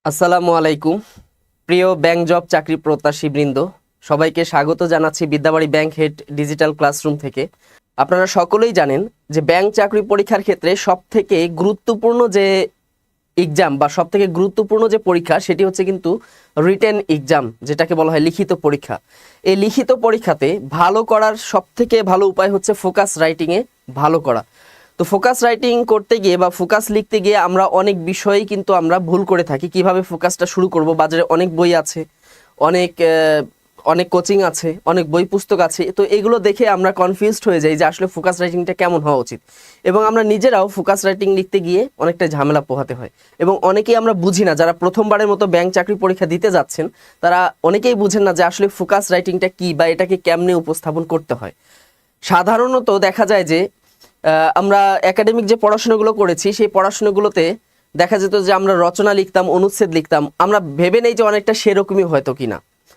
আসসালামু আলাইকুম। প্রিয় ব্যাংক জব চাকরি প্রত্যাশী বৃন্দ, সবাইকে স্বাগত জানাচ্ছি Bidyabari bank head digital classroom থেকে। আপনারা সকলেই জানেন যে ব্যাংক চাকরি পরীক্ষার ক্ষেত্রে সবথেকে গুরুত্বপূর্ণ যে এক্সাম বা সবথেকে গুরুত্বপূর্ণ যে পরীক্ষা সেটি হচ্ছে কিন্তু রিটেন এক্সাম, যেটাকে বলা হয় লিখিত পরীক্ষা। এই লিখিত পরীক্ষাতে ভালো করার সবথেকে ভালো উপায় হচ্ছে ফোকাস রাইটিংয়ে ভালো করা। তো ফোকাস রাইটিং করতে গিয়ে বা ফোকাস লিখতে গিয়ে আমরা অনেক বিষয়েই কিন্তু আমরা ভুল করে থাকি। কিভাবে ফোকাসটা শুরু করব, বাজারে অনেক বই আছে, অনেক অনেক কোচিং আছে, অনেক বই পুস্তক আছে, তো এগুলো দেখে আমরা কনফিউজড হয়ে যাই যে আসলে ফোকাস রাইটিংটা কেমন হওয়া উচিত। এবং আমরা নিজেরাও ফোকাস রাইটিং লিখতে গিয়ে অনেকটা ঝামেলা পোহাতে হয়। এবং অনেকেই আমরা বুঝি না, যারা প্রথমবারের মতো ব্যাংক চাকরি পরীক্ষা দিতে যাচ্ছেন তারা অনেকেই বুঝেন না যে আসলে ফোকাস রাইটিংটা কী বা এটাকে কেমনে উপস্থাপন করতে হয়। সাধারণত দেখা যায় যে আমরা একাডেমিক যে পড়াশোনাগুলো করেছি সেই পড়াশোনাগুলোতে দেখা যেত যে আমরা রচনা লিখতাম, অনুচ্ছেদ লিখতাম, আমরা ভেবে নেই যে অনেকটা সেরকমই হয়তো কিনা।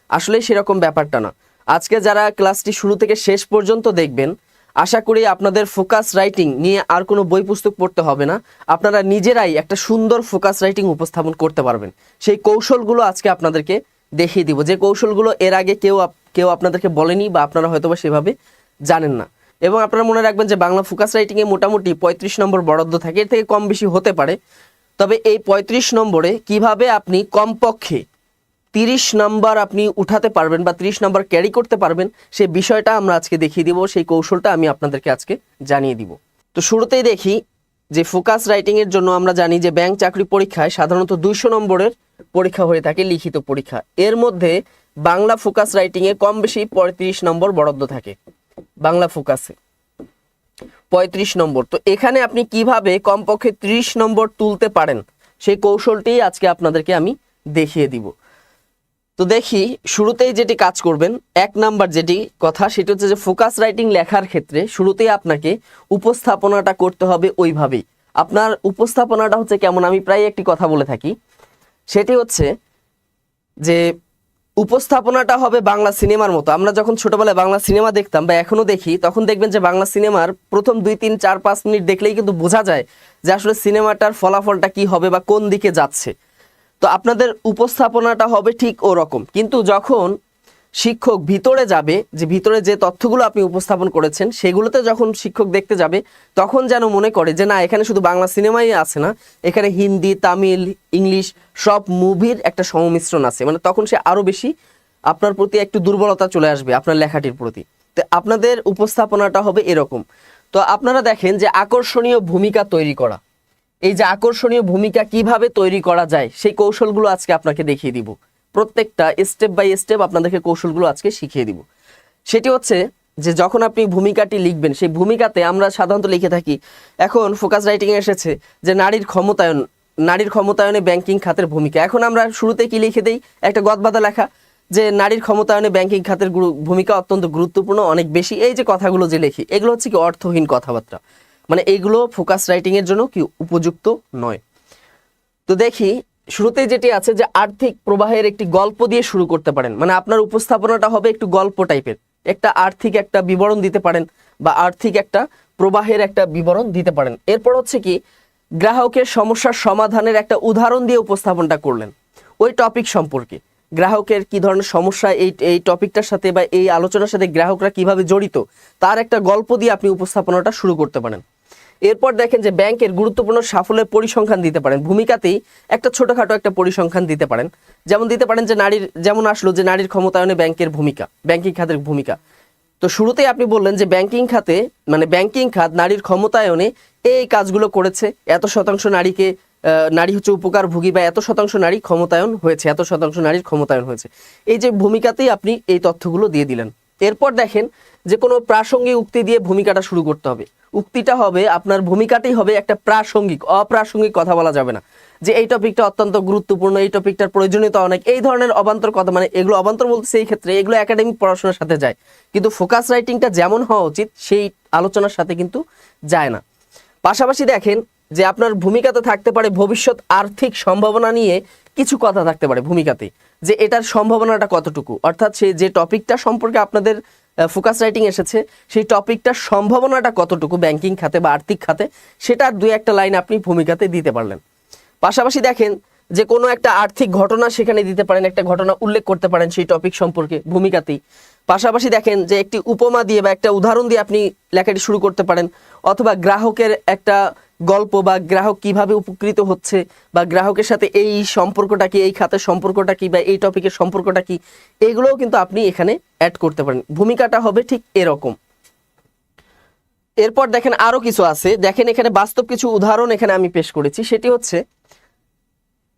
আসলে সেরকম ব্যাপারটা না। আজকে যারা ক্লাসটি শুরু থেকে শেষ পর্যন্ত দেখবেন, আশা করি আপনাদের ফোকাস রাইটিং নিয়ে আর কোনো বই পুস্তক পড়তে হবে না। আপনারা নিজেরাই একটা সুন্দর ফোকাস রাইটিং উপস্থাপন করতে পারবেন। সেই কৌশলগুলো আজকে আপনাদেরকে দেখিয়ে দিব, যে কৌশলগুলো এর আগে কেউ আপনাদেরকে বলেনি বা আপনারা হয়তোবা সেভাবে জানেন না। এবং আপনারা মনে রাখবেন যে বাংলা ফোকাস রাইটিংয়ে মোটামুটি 35 নম্বর বরাদ্দ থাকে, এর থেকে কম বেশি হতে পারে। তবে এই 35 নম্বরে কিভাবে আপনি কমপক্ষে 30 নম্বর আপনি উঠাতে পারবেন বা 30 নম্বর ক্যারি করতে পারবেন, সেই বিষয়টা আমরা আজকে দেখিয়ে দিব। সেই কৌশলটা আমি আপনাদেরকে আজকে জানিয়ে দিব। তো শুরুতেই দেখি যে ফোকাস রাইটিংয়ের জন্য আমরা জানি যে ব্যাংক চাকরি পরীক্ষায় সাধারণত 200 নম্বরের পরীক্ষা হয়ে থাকে, লিখিত পরীক্ষা। এর মধ্যে বাংলা ফোকাস রাইটিংয়ে কম বেশি 35 নম্বর বরাদ্দ থাকে। বাংলা ফোকাসে 35 নম্বর। তো এখানে আপনি কিভাবে কমপক্ষে 30 নম্বর তুলতে পারেন সেই কৌশলটি আজকে আপনাদেরকে আমি দেখিয়ে দিব। তো দেখি শুরুতেই যেটি কাজ করবেন, 1 নাম্বার যেটি কথা সেটি হচ্ছে যে ফোকাস রাইটিং লেখার ক্ষেত্রে শুরুতেই আপনাকে উপস্থাপনাটা করতে হবে ওইভাবেই। আপনার উপস্থাপনাটা হচ্ছে কেমন, আমি প্রায় একটি কথা বলে থাকি, সেটি হচ্ছে যে উপস্থাপনাটা হবে বাংলা সিনেমার মতো। আমরা যখন ছোটবেলায় বাংলা সিনেমা দেখতাম বা এখনো দেখি, তখন দেখবেন যে বাংলা সিনেমার প্রথম 2, 3, 4, 5 মিনিট দেখলেই কিন্তু বোঝা যায় যে আসলে সিনেমাটার ফলাফলটা কি হবে বা কোন দিকে যাচ্ছে। তো আপনাদের উপস্থাপনাটা হবে ঠিক ওরকম। কিন্তু যখন শিক্ষক ভিতরে যাবে, যে ভিতরে যে তথ্যগুলো আপনি উপস্থাপন করেছেন সেগুলোতে যখন শিক্ষক দেখতে যাবে, তখন যেন মনে করে যে না, এখানে শুধু বাংলা সিনেমাই আছে না, এখানে হিন্দি, তামিল, ইংলিশ সব মুভির একটা সংমিশ্রণ আছে। মানে তখন সে আরও বেশি আপনার প্রতি একটু দুর্বলতা চলে আসবে আপনার লেখাটির প্রতি। তো আপনাদের উপস্থাপনাটা হবে এরকম। তো আপনারা দেখেন যে আকর্ষণীয় ভূমিকা তৈরি করা, এই যে আকর্ষণীয় ভূমিকা কিভাবে তৈরি করা যায় সেই কৌশলগুলো আজকে আপনাকে দেখিয়ে দিব। প্রত্যেকটা স্টেপ বাই স্টেপ আপনাদেরকে কৌশলগুলো আজকে শিখিয়ে দিব। সেটি হচ্ছে যে যখন আপনি ভূমিকাটি লিখবেন, সেই ভূমিকাতে আমরা সাধারণত লিখে থাকি, এখন ফোকাস রাইটিংয়ে এসেছে যে নারীর ক্ষমতায়নে ব্যাংকিং খাতের ভূমিকা। এখন আমরা শুরুতে কি লিখে দেই, একটা গদবাঁধা লেখা যে নারীর ক্ষমতায়নে ব্যাংকিং খাতের ভূমিকা অত্যন্ত গুরুত্বপূর্ণ, অনেক বেশি। এই যে কথাগুলো যে লিখি, এগুলো হচ্ছে কি অর্থহীন কথাবার্তা, মানে এইগুলো ফোকাস রাইটিংয়ের জন্য কি উপযুক্ত নয়। তো দেখি শুরুতেই যেটি আছে যে আর্থিক প্রবাহের একটি গল্প দিয়ে শুরু করতে পারেন। মানে আপনার উপস্থাপনাটা হবে একটু গল্প টাইপের, একটা আর্থিক একটা বিবরণ দিতে পারেন বা আর্থিক একটা প্রবাহের একটা বিবরণ দিতে পারেন। এরপর হচ্ছে কি গ্রাহকের সমস্যার সমাধানের একটা উদাহরণ দিয়ে উপস্থাপনটা করলেন ওই টপিক সম্পর্কে। গ্রাহকের কি ধরনের সমস্যা এই টপিকটার সাথে বা এই আলোচনার সাথে গ্রাহকরা কিভাবে জড়িত, তার একটা গল্প দিয়ে আপনি উপস্থাপনাটা শুরু করতে পারেন। এরপর দেখেন যে ব্যাংকের গুরুত্বপূর্ণ সাফল্যের পরিসংখ্যান দিতে পারেন। ভূমিকাতেই একটা ছোটখাটো একটা পরিসংখ্যান দিতে পারেন। যেমন দিতে পারেন যে যেমন আসলো যে নারীর ক্ষমতায়নে ব্যাংকিং খাতের ভূমিকা। তো শুরুতেই আপনি বললেন যে ব্যাংকিং খাত নারীর ক্ষমতায়নে এই কাজগুলো করেছে, এত শতাংশ নারী হচ্ছে উপকারভোগী বা এত শতাংশ নারী ক্ষমতায়ন হয়েছে, এত শতাংশ নারীর ক্ষমতায়ন হয়েছে। এই যে ভূমিকাতেই আপনি এই তথ্যগুলো দিয়ে দিলেন। এরপর দেখেন যে কোনো প্রাসঙ্গিক উক্তি দিয়ে ভূমিকাটা শুরু করতে হবে। উক্তিটা হবে, আপনার ভূমিকাটাই হবে একটা অপ্রাসঙ্গিক কথা বলা যাবে না যে এই টপিকটা অত্যন্ত গুরুত্বপূর্ণ, এই টপিকটার প্রয়োজনীয়তা অনেক, এই ধরনের অবান্তর কথা। মানে এগুলো অবান্তর বলতে সেই ক্ষেত্রে এগুলো একাডেমিক পড়াশোনার সাথে যায়, কিন্তু ফোকাস রাইটিংটা যেমন হওয়া উচিত সেই আলোচনার সাথে কিন্তু যায় না। পাশাপাশি দেখেন যে আপনার ভূমিকাতে থাকতে পারে ভবিষ্যৎ আর্থিক সম্ভাবনা নিয়ে কিছু কথা থাকতে পারে ভূমিকাতে, যে এটার সম্ভাবনাটা কতটুকু, অর্থাৎ সেই যে টপিকটা সম্পর্কে আপনাদের ফোকাস রাইটিং এসেছে সেই টপিকটার সম্ভাবনাটা কতটুকু ব্যাংকিং খাতে বা আর্থিক খাতে, সেটার 2-1 লাইন আপনি ভূমিকাতে দিতে পারলেন। পাশাপাশি দেখেন যে কোনো একটা আর্থিক ঘটনা সেখানে দিতে পারেন, একটা ঘটনা উল্লেখ করতে পারেন সেই টপিক সম্পর্কে ভূমিকাতেই। পাশাপাশি দেখেন যে একটি উপমা দিয়ে বা একটা উদাহরণ দিয়ে আপনি লেখাটি শুরু করতে পারেন, অথবা গ্রাহকের একটা গল্প বা গ্রাহক কিভাবে উপকৃত হচ্ছে বা গ্রাহকের সাথে এই সম্পর্কটা কি, এই খাতের সম্পর্কটা কি বা এই টপিকের সম্পর্কটা কি, এগুলোও কিন্তু আপনি এখানে অ্যাড করতে পারেন। ভূমিকাটা হবে ঠিক এরকম। এরপর দেখেন আরো কিছু আছে, দেখেন এখানে বাস্তব কিছু উদাহরণ এখানে আমি পেশ করেছি। সেটি হচ্ছে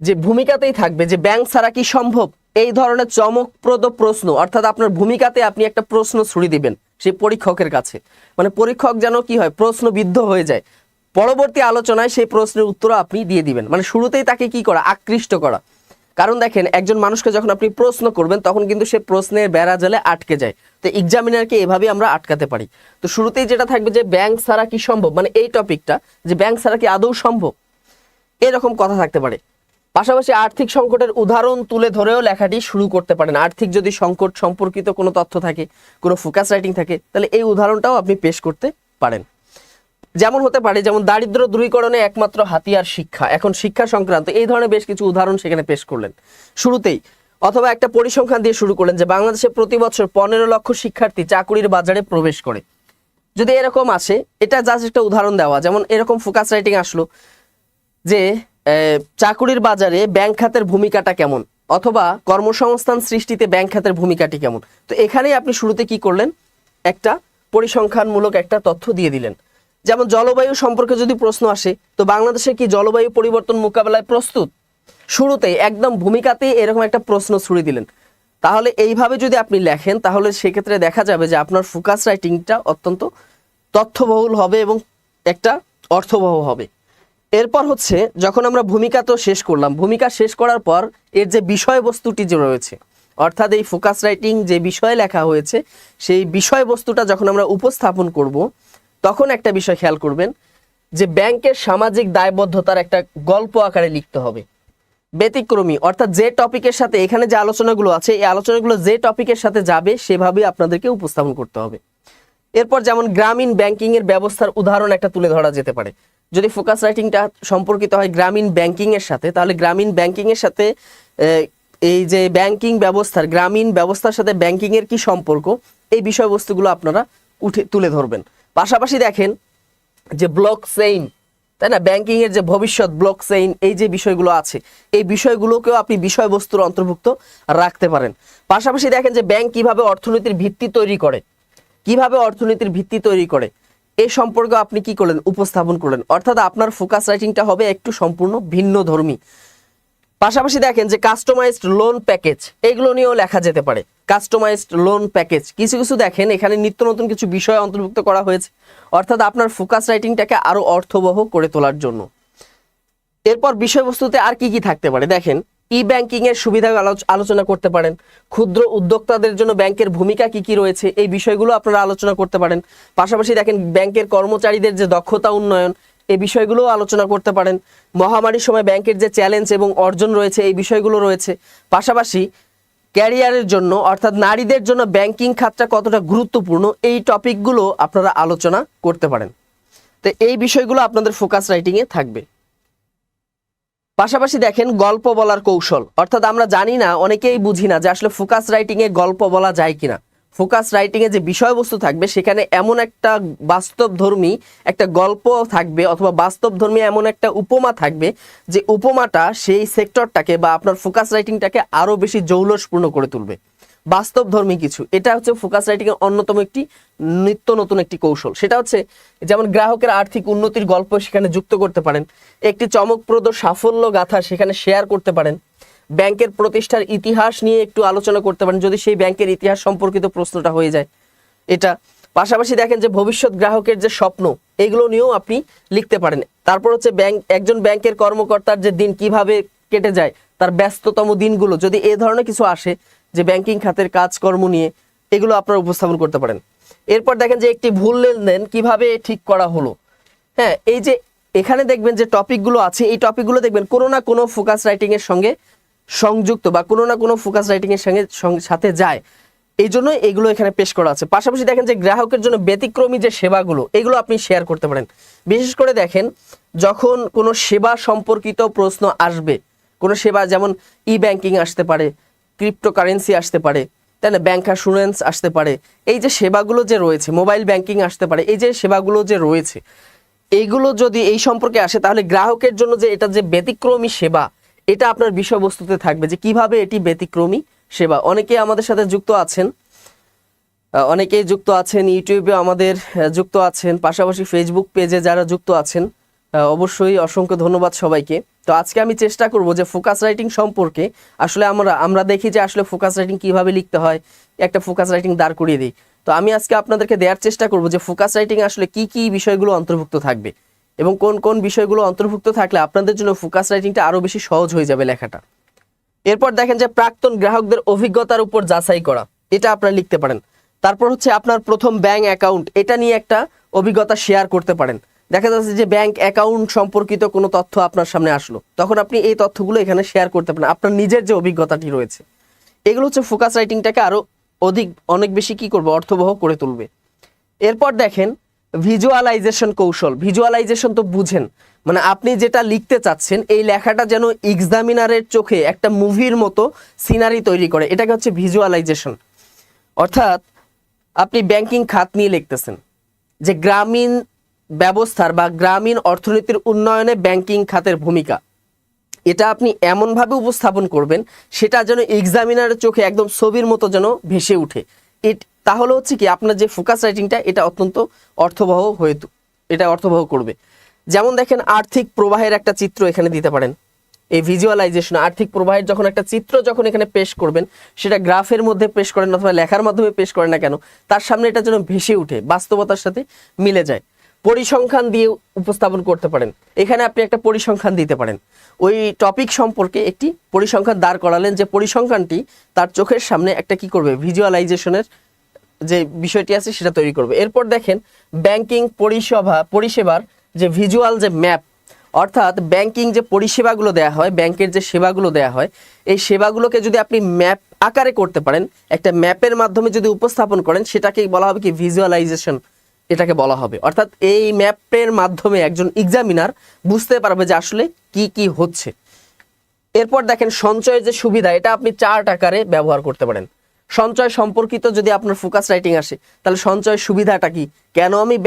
যে ভূমিকাতেই থাকবে যে ব্যাংক ছাড়া কি সম্ভব, এই ধরনের চমকপ্রদ প্রশ্ন, অর্থাৎ আপনার ভূমিকাতে আপনি একটা প্রশ্ন ছুড়ে দিবেন সেই পরীক্ষকের কাছে, মানে পরীক্ষক যেন কি হয় প্রশ্নবিদ্ধ হয়ে যায়, পরবর্তী আলোচনায় সেই প্রশ্নের উত্তর আপনি দিয়ে দিবেন, মানে শুরুতেই তাকে কি করা, আকৃষ্ট করা। কারণ দেখেন একজন মানুষকে যখন আপনি প্রশ্ন করবেন তখন কিন্তু সে প্রশ্নের বেড়াজালে আটকে যায়, তো এক্সামিনারকে এভাবে আমরা আটকাতে পারি। তো শুরুতেই যেটা থাকবে যে ব্যাংক ছাড়া কি সম্ভব, মানে এই টপিকটা যে ব্যাংক ছাড়া কি আদৌ সম্ভব, এরকম কথা থাকতে পারে। পাশাপাশি আর্থিক সংকটের উদাহরণ তুলে ধরেও লেখাটি শুরু করতে পারেন। আর্থিক যদি সংকট সম্পর্কিত কোনো তথ্য থাকে, কোনো ফোকাস রাইটিং থাকে, তাহলে এই উদাহরণটাও আপনি পেশ করতে পারেন। যেমন হতে পারে যেমন দারিদ্র্য দূরীকরণে একমাত্র হাতিয়ার শিক্ষা, এখন শিক্ষা সংক্রান্ত এই ধরনের বেশ কিছু উদাহরণ সেখানে পেশ করলেন শুরুতেই। অথবা একটা পরিসংখ্যান দিয়ে শুরু করলেন যে বাংলাদেশে প্রতি বছর 15 লক্ষ শিক্ষার্থী চাকুরির বাজারে প্রবেশ করে। যদি এরকম আসে, এটা জাস্ট একটা উদাহরণ দেওয়া, যেমন এরকম ফোকাস রাইটিং আসলো যে চাকুরির বাজারে ব্যাংক খাতের ভূমিকাটা কেমন, অথবা কর্মসংস্থান সৃষ্টিতে ব্যাংক খাতের ভূমিকাটি কেমন। তো এখানেই আপনি শুরুতে কি করলেন, একটা পরিসংখ্যানমূলক একটা তথ্য দিয়ে দিলেন। যেমন জলবায়ু সম্পর্কে যদি প্রশ্ন আসে, তো বাংলাদেশে কি জলবায়ু পরিবর্তন মোকাবেলায় প্রস্তুত, শুরুতেই একদম ভূমিকাতেই এরকম একটা প্রশ্ন ছুড়ে দিলেন। তাহলে এইভাবে যদি আপনি লেখেন তাহলে সেক্ষেত্রে দেখা যাবে যে আপনার ফোকাস রাইটিংটা অত্যন্ত তথ্যবহুল হবে এবং একটা অর্থবহ হবে। এরপর হচ্ছে যখন আমরা ভূমিকা তো শেষ করলাম, ভূমিকা শেষ করার পর এর যে বিষয়বস্তুটি যে রয়েছে, অর্থাৎ এই ফোকাস রাইটিং যে বিষয়ে লেখা হয়েছে সেই বিষয়বস্তুটা যখন আমরা উপস্থাপন করব, তখন একটা বিষয় খেয়াল করবেন যে ব্যাংকের সামাজিক দায়বদ্ধতার একটা গল্প আকারে লিখতে হবে, ব্যতিক্রমী, অর্থাৎ যে টপিকের সাথে এখানে যে আলোচনাগুলো আছে এই আলোচনাগুলো যে টপিকের সাথে যাবে সেভাবে আপনাদেরকে উপস্থাপন করতে হবে। এরপর যেমন গ্রামীণ ব্যাংকিং এর ব্যবস্থার উদাহরণ একটা তুলে ধরা যেতে পারে। যদি ফোকাস রাইটিংটা সম্পর্কিত হয় গ্রামীণ ব্যাংকিং এর সাথে, তাহলে গ্রামীণ ব্যাংকিং এর সাথে এই যে ব্যাংকিং ব্যবস্থার, গ্রামীণ ব্যবস্থার সাথে ব্যাংকিং এর কি সম্পর্ক, এই বিষয়বস্তুগুলো আপনারা তুলে ধরবেন। পাশাপাশি দেখেন যে ব্লক চেইন, তাই না, ব্যাংকিং এর যে ভবিষ্যৎ, ব্লক চেইন, এই যে বিষয়গুলো আছে এই বিষয়গুলোকেও আপনি বিষয়বস্তুর অন্তর্ভুক্ত রাখতে পারেন। পাশাপাশি দেখেন যে ব্যাংক কিভাবে অর্থনীতির ভিত্তি তৈরি করে, কিভাবে অর্থনীতির ভিত্তি তৈরি করে এই সম্পর্কে আপনি কি করলেন, উপস্থাপন করলেন। অর্থাৎ আপনার ফোকাস রাইটিংটা হবে একটু সম্পূর্ণ ভিন্ন ধর্মী। পাশাপাশি দেখেন যে কাস্টমাইজড লোন প্যাকেজ, এগুলো নিয়েও লেখা যেতে পারে। কাস্টমাইজড লোন প্যাকেজ কিছু কিছু দেখেন এখানে নিত্য নতুন কিছু বিষয় অন্তর্ভুক্ত করা হয়েছে, অর্থাৎ আপনার ফোকাস রাইটিংটাকে আরো অর্থবহ করে তোলার জন্য। এরপর বিষয়বস্তুতে আর কি কি থাকতে পারে, দেখেন ই ব্যাংকিং এর সুবিধা আলোচনা করতে পারেন, ক্ষুদ্র উদ্যোক্তাদের জন্য ব্যাংকের ভূমিকা কি কি রয়েছে এই বিষয়গুলো আপনারা আলোচনা করতে পারেন। পাশাপাশি দেখেন ব্যাংকের কর্মচারীদের যে দক্ষতা উন্নয়ন এই বিষয়গুলো আলোচনা করতে পারেন। মহামারীর সময় ব্যাংকের যে চ্যালেঞ্জ এবং অর্জন রয়েছে এই বিষয়গুলো রয়েছে। পাশাপাশি ক্যারিয়ারের জন্য অর্থাৎ নারীদের জন্য ব্যাংকিং খাতটা কতটা গুরুত্বপূর্ণ এই টপিকগুলো আপনারা আলোচনা করতে পারেন। তো এই বিষয়গুলো আপনাদের ফোকাস রাইটিংয়ে থাকবে। পাশাপাশি দেখেন গল্প বলার কৌশল, অর্থাৎ আমরা জানি না, অনেকেই বুঝি না যে আসলে ফোকাস রাইটিংয়ে গল্প বলা যায় কিনা। ফোকাস রাইটিংয়ে যে বিষয়বস্তু থাকবে সেখানে এমন একটা বাস্তবধর্মী একটা গল্প থাকবে অথবা বাস্তবধর্মী এমন একটা উপমা থাকবে যে উপমাটা সেই সেক্টরটাকে বা আপনার ফোকাস রাইটিংটাকে আরো বেশি জৌলসপূর্ণ করে তুলবে, বাস্তবধর্মী কিছু। এটা হচ্ছে ফোকাস রাইটিং এর অন্যতম একটি নিত্য নতুন একটি কৌশল। সেটা হচ্ছে যেমন গ্রাহকের আর্থিক উন্নতির গল্প সেখানে যুক্ত করতে পারেন, একটি চমকপ্রদ সাফল্য গাথা সেখানে শেয়ার করতে পারেন, ব্যাংকের প্রতিষ্ঠার ইতিহাস নিয়ে একটু আলোচনা করতে পারেন যদি সেই ব্যাংকের ইতিহাস সম্পর্কিত প্রশ্নটা হয়ে যায় এটা। পাশাপাশি দেখেন যে ভবিষ্যৎ গ্রাহকের যে স্বপ্ন এগুলো নিয়েও আপনি লিখতে পারেন। তারপর হচ্ছে একজন ব্যাংকের কর্মকর্তার যে দিন কিভাবে কেটে যায়, তার ব্যস্ততম দিনগুলো, যদি এই ধরনের কিছু আসে যে ব্যাংকিং খাতের কাজকর্ম নিয়ে, এগুলো আপনারা উপস্থাপন করতে পারেন। এরপর দেখেন যে একটি ভুল লেনদেন কিভাবে ঠিক করা হলো। হ্যাঁ, এই যে এখানে দেখবেন যে টপিকগুলো আছে এই টপিকগুলো দেখবেন কোনো না কোনো ফোকাস রাইটিং এর সঙ্গে সংযুক্ত বা কোনো না কোনো ফোকাস রাইটিং এর সাথে যায়, এই জন্য এগুলো এখানে পেশ করা আছে। পাশাপাশি দেখেন যে গ্রাহকের জন্য ব্যতিক্রমী যে সেবাগুলো এগুলো আপনি শেয়ার করতে পারেন। বিশেষ করে দেখেন যখন কোনো সেবা সম্পর্কিত প্রশ্ন আসবে, কোনো সেবা, যেমন ই ব্যাংকিং আসতে পারে, ক্রিপ্টোকারেন্সি আসতে পারে, তাই না, ব্যাংক অ্যাসুরেন্স আসতে পারে, এই যে সেবাগুলো যে রয়েছে, মোবাইল ব্যাংকিং আসতে পারে, এই যে সেবাগুলো যে রয়েছে, এইগুলো যদি এই সম্পর্কে আসে, তাহলে গ্রাহকের জন্য যে এটা যে ব্যতিক্রমী সেবা, এটা আপনার বিষয়বস্তুতে থাকবে যে কিভাবে এটি ব্যতিক্রমী সেবা। অনেকেই আমাদের সাথে যুক্ত আছেন, অনেকেই যুক্ত আছেন, ইউটিউবে আমাদের যুক্ত আছেন, পাশাপাশি ফেসবুক পেজে যারা যুক্ত আছেন, অবশ্যই অসংখ্য ধন্যবাদ সবাইকে। তো আজকে আমি চেষ্টা করব যে ফোকাস রাইটিং সম্পর্কে, আসলে আমরা দেখি যে আসলে ফোকাস রাইটিং কিভাবে লিখতে হয়, একটা ফোকাস রাইটিং দাঁড় করিয়ে দিই। তো আমি আজকে আপনাদেরকে দেওয়ার চেষ্টা করব যে ফোকাস রাইটিং আসলে কি কি বিষয়গুলো অন্তর্ভুক্ত থাকবে এবং কোন কোন বিষয়গুলো অন্তর্ভুক্ত থাকলে আপনাদের জন্য ফোকাস রাইটিংটা আরো বেশি সহজ হয়ে যাবে লেখাটা। এরপর দেখেন যে প্রাক্তন গ্রাহকদের অভিজ্ঞতার উপর যাচাই করা, এটা আপনারা লিখতে পারেন। তারপর হচ্ছে আপনার প্রথম ব্যাংক অ্যাকাউন্ট, এটা নিয়ে একটা অভিজ্ঞতা শেয়ার করতে পারেন। দেখা যাচ্ছে যে ব্যাংক অ্যাকাউন্ট সম্পর্কিত কোনো তথ্য আপনার সামনে আসলো, তখন আপনি এই তথ্যগুলো এখানে শেয়ার করতে পারেন, আপনার নিজের যে অভিজ্ঞতাটি রয়েছে। এগুলো হচ্ছে ফোকাস রাইটিংটাকে আরো অনেক বেশি কি করবে, অর্থবহ করে তুলবে। এরপর দেখেন ভিজুয়ালাইজেশন কৌশল। ভিজুয়ালাইজেশন তো বুঝেন, মানে আপনি যেটা লিখতে চাচ্ছেন এই লেখাটা যেন এক্সামিনারের চোখে একটা মুভির মতো সিনারি তৈরি করে, এটাকে হচ্ছে ভিজুয়ালাইজেশন। অর্থাৎ আপনি ব্যাংকিং খাত নিয়ে লিখতেছেন, যে গ্রামীণ ব্যবস্থার বা গ্রামীণ অর্থনীতির উন্নয়নে ব্যাংকিং খাতের ভূমিকা, এটা আপনি এমনভাবে উপস্থাপন করবেন সেটা যেন এক্সামিনারের চোখে একদম ছবির মতো যেন ভেসে উঠে। তাহলে হচ্ছে কি আপনার যে ফোকাস রাইটিংটা এটা অত্যন্ত অর্থবহ এটা অর্থবহ করবে। যেমন দেখেন আর্থিক প্রবাহের একটা চিত্র এখানে দিতে পারেন। এই ভিজুয়ালাইজেশন আর্থিক প্রবাহের যখন একটা চিত্র যখন এখানে পেশ করবেন, সেটা গ্রাফের মধ্যে পেশ করেন অথবা লেখার মাধ্যমে পেশ করেন না কেন, তার সামনে এটা যেন ভেসে উঠে, বাস্তবতার সাথে মিলে যায়। পরিসংখ্যান দিয়ে উপস্থাপন করতে পারেন, এখানে আপনি একটা পরিসংখ্যান দিতে পারেন, ওই টপিক সম্পর্কে একটি পরিসংখ্যান দাঁড় করালেন, যে পরিসংখ্যানটি তার চোখের সামনে একটা কি করবে, ভিজুয়ালাইজেশনের যে বিষয়টি আছে সেটা তৈরি করবে। এরপর দেখেন ব্যাংকিং পরিষেবার যে ভিজুয়াল যে ম্যাপ, অর্থাৎ ব্যাংকিং যে পরিষেবাগুলো দেওয়া হয়, ব্যাংকের যে সেবাগুলো দেওয়া হয়, এই সেবাগুলোকে যদি আপনি ম্যাপ আকারে করতে পারেন, একটা ম্যাপের মাধ্যমে যদি উপস্থাপন করেন, সেটাকেই বলা হবে কি, ভিজুয়ালাইজেশন এটাকে বলা হবে। অর্থাৎ এই ম্যাপের মাধ্যমে একজন এক্সামিনার বুঝতে পারবে যে আসলে কি কি হচ্ছে। এরপর দেখেন সঞ্চয়ের যে সুবিধা, এটা আপনি চার্ট আকারে ব্যবহার করতে পারেন। সঞ্চয় সম্পর্কিত যদি আপনার ফোকাস রাইটিং আসে, তাহলে সঞ্চয়ের সুবিধাটা কি, কেন আমি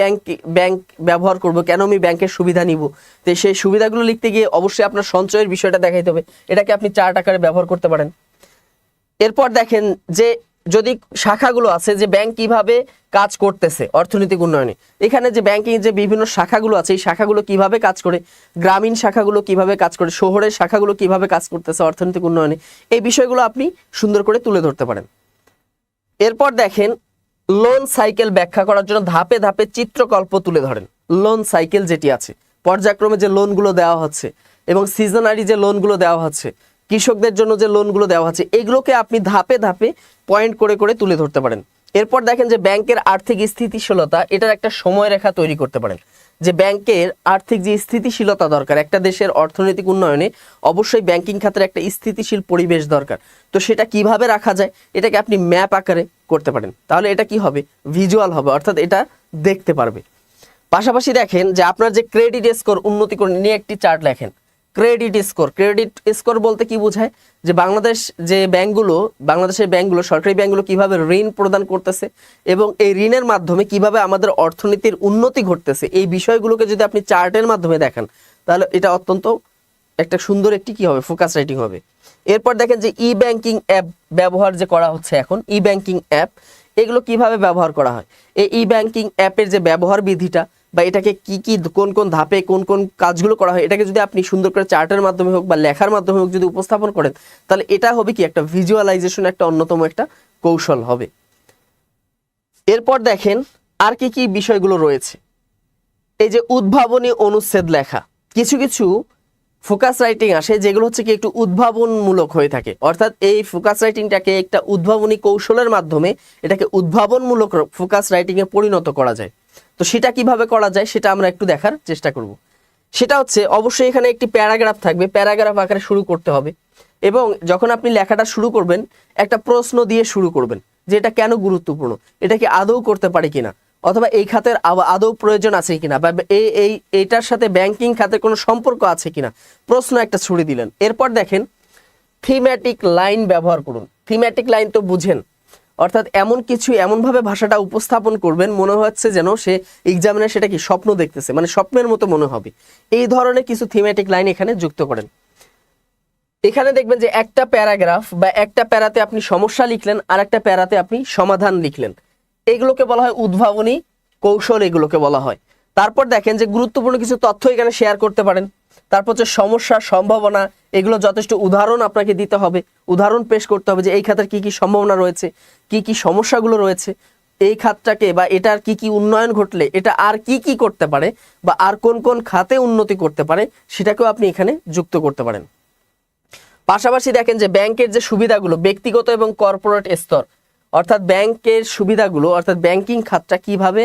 ব্যাংক ব্যবহার করব, কেন আমি ব্যাংকের সুবিধা নিব, তো সেই সুবিধাগুলো লিখতে গিয়ে অবশ্যই আপনার সঞ্চয়ের বিষয়টা দেখাইতে হবে, এটাকে আপনি চার্ট আকারে ব্যবহার করতে পারেন। এরপর দেখেন যে যদি শাখাগুলো আছে, যে ব্যাংক কিভাবে কাজ করতেছে অর্থনৈতিক উন্নয়নে, এখানে যে ব্যাংকিং যে বিভিন্ন শাখাগুলো আছে, এই শাখাগুলো কিভাবে কাজ করে, গ্রামীণ শাখাগুলো কিভাবে কাজ করে, শহরের শাখাগুলো কিভাবে কাজ করতেছে অর্থনৈতিক উন্নয়নে, এই বিষয়গুলো আপনি সুন্দর করে তুলে ধরতে পারেন। এরপর দেখেন লোন সাইকেল ব্যাখ্যা করার জন্য ধাপে ধাপে চিত্রকল্প তুলে ধরেন। লোন সাইকেল যেটি আছে, পর্যায়ক্রমে যে লোনগুলো দেওয়া হচ্ছে এবং সিজনারি যে লোনগুলো দেওয়া হচ্ছে, কৃষকদের জন্য যে লোনগুলো দেওয়া হচ্ছে, এগুলোকে আপনি ধাপে ধাপে পয়েন্ট করে করে তুলে ধরতে পারেন। এরপর দেখেন যে ব্যাংকের আর্থিক স্থিতিশীলতা, এটার একটা সময়রেখা তৈরি করতে পারেন, যে ব্যাংকের আর্থিক যে স্থিতিশীলতা দরকার, একটা দেশের অর্থনৈতিক উন্নয়নে অবশ্যই ব্যাংকিং খাতের একটা স্থিতিশীল পরিবেশ দরকার, তো সেটা কিভাবে রাখা যায়, এটাকে আপনি ম্যাপ আকারে করতে পারেন। তাহলে এটা কি হবে, ভিজুয়াল হবে, অর্থাৎ এটা দেখতে পারবে। পাশাপাশি দেখেন যে আপনার যে ক্রেডিট স্কোর উন্নতি করে নিয়ে একটি চার্ট লেখেন। ক্রেডিট স্কোর বলতে কি বোঝায়, যে বাংলাদেশের ব্যাংকগুলো সরকারি ব্যাংকগুলো কিভাবে ঋণ প্রদান করতেছে এবং এই ঋণের মাধ্যমে কিভাবে আমাদের অর্থনীতির উন্নতি ঘটতেছে, এই বিষয়গুলোকে যদি আপনি চার্টের মাধ্যমে দেখান, তাহলে এটা অত্যন্ত একটা সুন্দর একটি কি হবে, ফোকাস রাইটিং হবে। এরপর দেখেন যে ই ব্যাংকিং অ্যাপ ব্যবহার যে করা হচ্ছে এখন, ই ব্যাংকিং অ্যাপ এগুলো কিভাবে ব্যবহার করা হয়, এই ই ব্যাংকিং অ্যাপের যে ব্যবহার বিধিটা বা এটাকে কি কি কোন কোন ধাপে কোন কোন কাজগুলো করা হয়, এটাকে যদি আপনি সুন্দর করে চার্টের মাধ্যমে হোক বা লেখার মাধ্যমে হোক যদি উপস্থাপন করেন, তাহলে এটা হবে কি একটা ভিজুয়ালাইজেশন, একটা অন্যতম একটা কৌশল হবে। এরপর দেখেন আর কি কি বিষয়গুলো রয়েছে, এই যে উদ্ভাবনী অনুচ্ছেদ লেখা, কিছু কিছু ফোকাস রাইটিং আসে যেগুলো হচ্ছে কি একটু উদ্ভাবনমূলক হয়ে থাকে, অর্থাৎ এই ফোকাস রাইটিংটাকে একটা উদ্ভাবনী কৌশলের মাধ্যমে এটাকে উদ্ভাবনমূলক ফোকাস রাইটিংয়ে পরিণত করা যায়। তো সেটা কিভাবে করা যায় সেটা আমরা একটু দেখার চেষ্টা করব। সেটা হচ্ছে অবশ্যই এখানে একটি প্যারাগ্রাফ থাকবে, প্যারাগ্রাফ আকারে শুরু করতে হবে এবং যখন আপনি লেখাটা শুরু করবেন একটা প্রশ্ন দিয়ে শুরু করবেন, যে এটা কেন গুরুত্বপূর্ণ, এটা কি আদৌ করতে পারে কিনা, অথবা এই খাতের আদৌ প্রয়োজন আছে কিনা, বা এইটার সাথে ব্যাংকিং খাতের কোনো সম্পর্ক আছে কিনা, প্রশ্ন একটা ছুড়ে দিলেন। এরপর দেখেন থিমেটিক লাইন ব্যবহার করুন। থিমেটিক লাইন তো বুঝেন, অর্থাৎ এমন কিছু এমনভাবে ভাষাটা উপস্থাপন করবেন মনে হচ্ছে যেন সে এক্সামিনার সেটা কি স্বপ্ন দেখতেছে, মানে স্বপ্নের মতো মনে হবে। এই ধরনের কিছু থিমেটিক লাইন এখানে যুক্ত করেন। এখানে দেখবেন যে একটা প্যারাগ্রাফ বা একটা প্যারাতে আপনি সমস্যা লিখলেন, আর একটা প্যারাতে আপনি সমাধান লিখলেন। এগুলোকে বলা হয় উদ্ভাবনী কৌশল, এগুলোকে বলা হয়। তারপর দেখেন যে গুরুত্বপূর্ণ কিছু তথ্য এখানে শেয়ার করতে পারেন। তারপর হচ্ছে সমস্যা, সম্ভাবনা, এগুলো যথেষ্ট উদাহরণ আপনাকে দিতে হবে, উদাহরণ পেশ করতে হবে যে এই খাতের কি কি সম্ভাবনা রয়েছে, কি কি সমস্যাগুলো রয়েছে, এই খাতটাকে বা এটার কি কি উন্নয়ন ঘটলে এটা আর কি কি করতে পারে, বা আর কোন কোন খাতে উন্নতি করতে পারে, সেটাকেও আপনি এখানে যুক্ত করতে পারেন। পাশাপাশি দেখেন যে ব্যাংকের যে সুবিধাগুলো ব্যক্তিগত এবং কর্পোরেট স্তর, অর্থাৎ ব্যাংকের সুবিধাগুলো, অর্থাৎ ব্যাংকিং খাতটা কিভাবে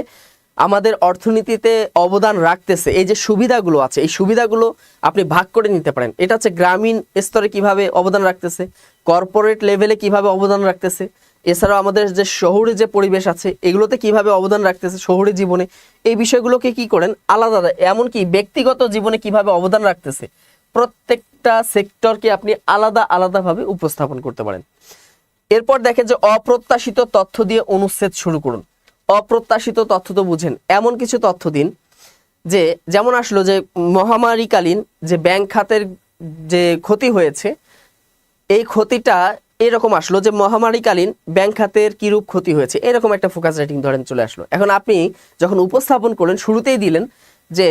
আমাদের অর্থনীতিতে অবদান রাখতেছে, এই যে সুবিধাগুলো আছে এই সুবিধাগুলো আপনি ভাগ করে নিতে পারেন। এটা হচ্ছে গ্রামীণ স্তরে কিভাবে অবদান রাখতেছে, কর্পোরেট লেভেলে কিভাবে অবদান রাখতেছে, এছাড়াও আমাদের যে শহুরে যে পরিবেশ আছে এগুলোতে কিভাবে অবদান রাখতেছে শহুরে জীবনে, এই বিষয়গুলোকে কি করেন আলাদা, এমনকি ব্যক্তিগত জীবনে কিভাবে অবদান রাখতেছে, প্রত্যেকটা সেক্টরকে আপনি আলাদা আলাদাভাবে উপস্থাপন করতে পারেন। এরপর দেখেন যে অপ্রত্যাশিত তথ্য দিয়ে অনুচ্ছেদ শুরু করুন। অপ্রত্যাশিত তথ্য তো বুঝেন, এমন কিছু তথ্য দিন যে যেমন আসলো যে মহামারীকালীন যে ব্যাংক খাতের যে ক্ষতি হয়েছে, এই ক্ষতিটা এরকম আসলো যে মহামারীকালীন ব্যাংক খাতের কিরূপ ক্ষতি হয়েছে, এরকম একটা ফোকাস রাইটিং ধরেন চলে আসলো। এখন আপনি যখন উপস্থাপন করলেন শুরুতেই দিলেন যে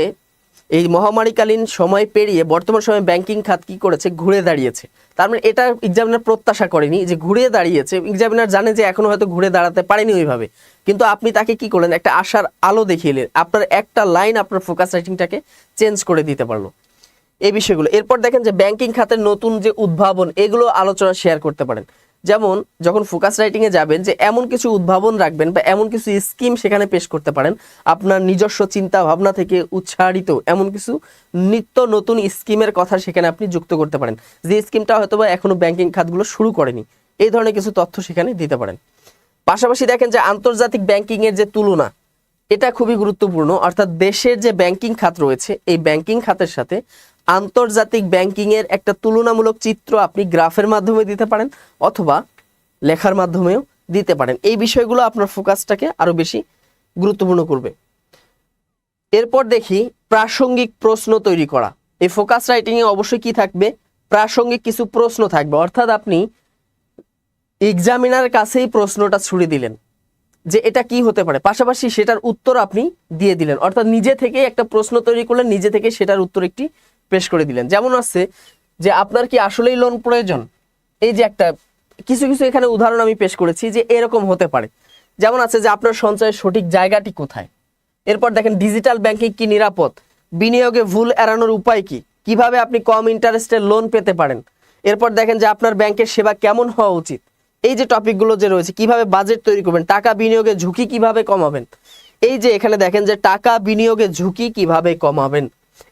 এই মহামারীকালীন সময় পেরিয়ে বর্তমান সময়ে ব্যাংকিং খাত কি করেছে, ঘুরে দাঁড়িয়েছে। তার মানে এটা এক্সামিনার প্রত্যাশা করেনি যে ঘুরে দাঁড়িয়েছে, এক্সামিনার জানে যে এখনো হয়তো ঘুরে দাঁড়াতে পারেনি ওইভাবে, কিন্তু আপনি তাকে কি করলেন একটা আশার আলো দেখিয়ে আপনার একটা লাইন আপনার ফোকাস রাইটিংটাকে চেঞ্জ করে দিতে পারলো এই বিষয়গুলো। এরপর দেখেন যে ব্যাংকিং খাতের নতুন যে উদ্ভাবন এগুলো আলোচনা শেয়ার করতে পারেন। যেমন যখন ফোকাস রাইটিংয়ে যাবেন যে এমন কিছু উদ্ভাবন রাখবেন বা এমন কিছু স্কিম সেখানে পেশ করতে পারেন, আপনার নিজস্ব চিন্তা ভাবনা থেকে উৎসাহিত এমন কিছু নিত্য নতুন স্কিমের কথা সেখানে আপনি যুক্ত করতে পারেন, যে স্কিমটা হয়তো বা এখনো ব্যাংকিং খাতগুলো শুরু করেনি, এই ধরনের কিছু তথ্য সেখানে দিতে পারেন। পাশাপাশি দেখেন যে আন্তর্জাতিক ব্যাংকিং এর যে তুলনা, এটা খুবই গুরুত্বপূর্ণ। অর্থাৎ দেশের যে ব্যাংকিং খাত রয়েছে এই ব্যাংকিং খাতের সাথে আন্তর্জাতিক ব্যাংকিং এর একটা তুলনামূলক চিত্র আপনি গ্রাফের মাধ্যমে দিতে পারেন অথবা লেখার মাধ্যমেও দিতে পারেন। এই বিষয়গুলো আপনার ফোকাসটাকে আরো বেশি গুরুত্বপূর্ণ করবে। এরপর দেখি প্রাসঙ্গিক প্রশ্ন তৈরি করা। এই ফোকাস রাইটিং এ অবশ্যই কি থাকবে, প্রাসঙ্গিক কিছু প্রশ্ন থাকবে। অর্থাৎ আপনি এক্সামিনার কাছেই প্রশ্নটা ছুড়ে দিলেন যে এটা কি হতে পারে, পাশাপাশি সেটার উত্তর আপনি দিয়ে দিলেন। অর্থাৎ নিজে থেকে একটা প্রশ্ন তৈরি করলেন, নিজে থেকে সেটার উত্তর একটি পেশ করে দিলেন। যেমন আছে যে আপনার কি আসলেই লোন প্রয়োজন, এই যে একটা কিছু কিছু এখানে উদাহরণ আমি পেশ করেছি যে এরকম হতে পারে। যেমন আছে যে আপনার সঞ্চয়ের সঠিক জায়গাটি কোথায়। এরপর দেখেন ডিজিটাল ব্যাংকিং কি নিরাপদ, বিনিয়োগে ভুল এড়ানোর উপায় কি, কিভাবে আপনি কম ইন্টারেস্টের লোন পেতে পারেন। এরপর দেখেন যে আপনার ব্যাংকের সেবা কেমন হওয়া উচিত। এই যে টপিকগুলো যে রয়েছে, কিভাবে বাজেট তৈরি করবেন, টাকা বিনিয়োগের ঝুঁকি কিভাবে কমাবেন। এই যে এখানে দেখেন যে টাকা বিনিয়োগের ঝুঁকি কিভাবে কমাবেন,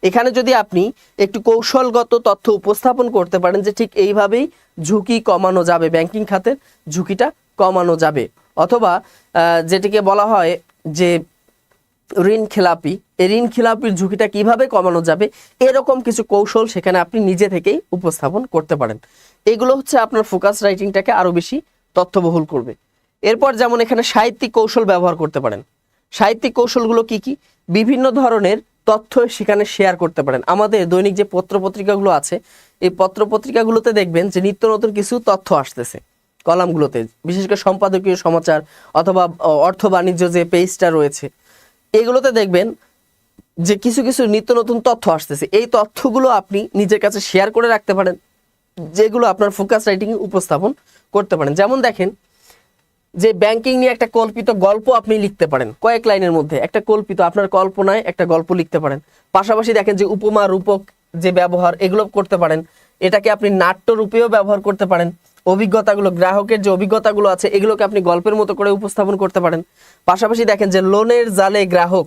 এখানে যদি আপনি একটু কৌশলগত তথ্য উপস্থাপন করতে পারেন যে ঠিক এইভাবেই ঝুঁকি কমানো যাবে, ব্যাংকিং খাতের ঝুঁকিটা কমানো যাবে। অথবা যেটিকে বলা হয় যে ঋণ খেলাপি, এই ঋণ খেলাপির ঝুঁকিটা কিভাবে কমানো যাবে, এরকম কিছু কৌশল সেখানে আপনি নিজে থেকেই উপস্থাপন করতে পারেন। এগুলো হচ্ছে আপনার ফোকাস রাইটিংটাকে আরো বেশি তথ্যবহুল করবে। এরপর যেমন এখানে সাহিত্যিক কৌশল ব্যবহার করতে পারেন। সাহিত্যিক কৌশলগুলো কি কি, বিভিন্ন ধরনের তথ্য সেখানে শেয়ার করতে পারেন। আমাদের দৈনিক যে পত্র পত্রিকাগুলো আছে এই পত্র পত্রিকাগুলোতে দেখবেন যে নিত্য নতুন কিছু তথ্য আসতেছে কলামগুলোতে, বিশেষ করে সম্পাদকীয় সমাচার অথবা অর্থ বাণিজ্য যে পেজটা রয়েছে এগুলোতে দেখবেন যে কিছু কিছু নিত্য নতুন তথ্য আসতেছে। এই তথ্যগুলো আপনি নিজের কাছে শেয়ার করে রাখতে পারেন, যেগুলো আপনার ফোকাস রাইটিং উপস্থাপন করতে পারেন। যেমন দেখেন যে ব্যাংকিং নিয়ে একটা কল্পিত গল্প আপনি লিখতে পারেন, কয়েক লাইনের মধ্যে একটা কল্পিত আপনার কল্পনায় একটা গল্প লিখতে পারেন। পাশাপাশি দেখেন যে উপমা রূপক যে ব্যবহার এগুলো করতে পারেন, এটাকে আপনি নাট্য রূপেও ব্যবহার করতে পারেন। অভিজ্ঞতাগুলো, গ্রাহকের যে অভিজ্ঞতাগুলো আছে এগুলোকে আপনি গল্পের মতো করে উপস্থাপন করতে পারেন। পাশাপাশি দেখেন যে লোনের জালে গ্রাহক,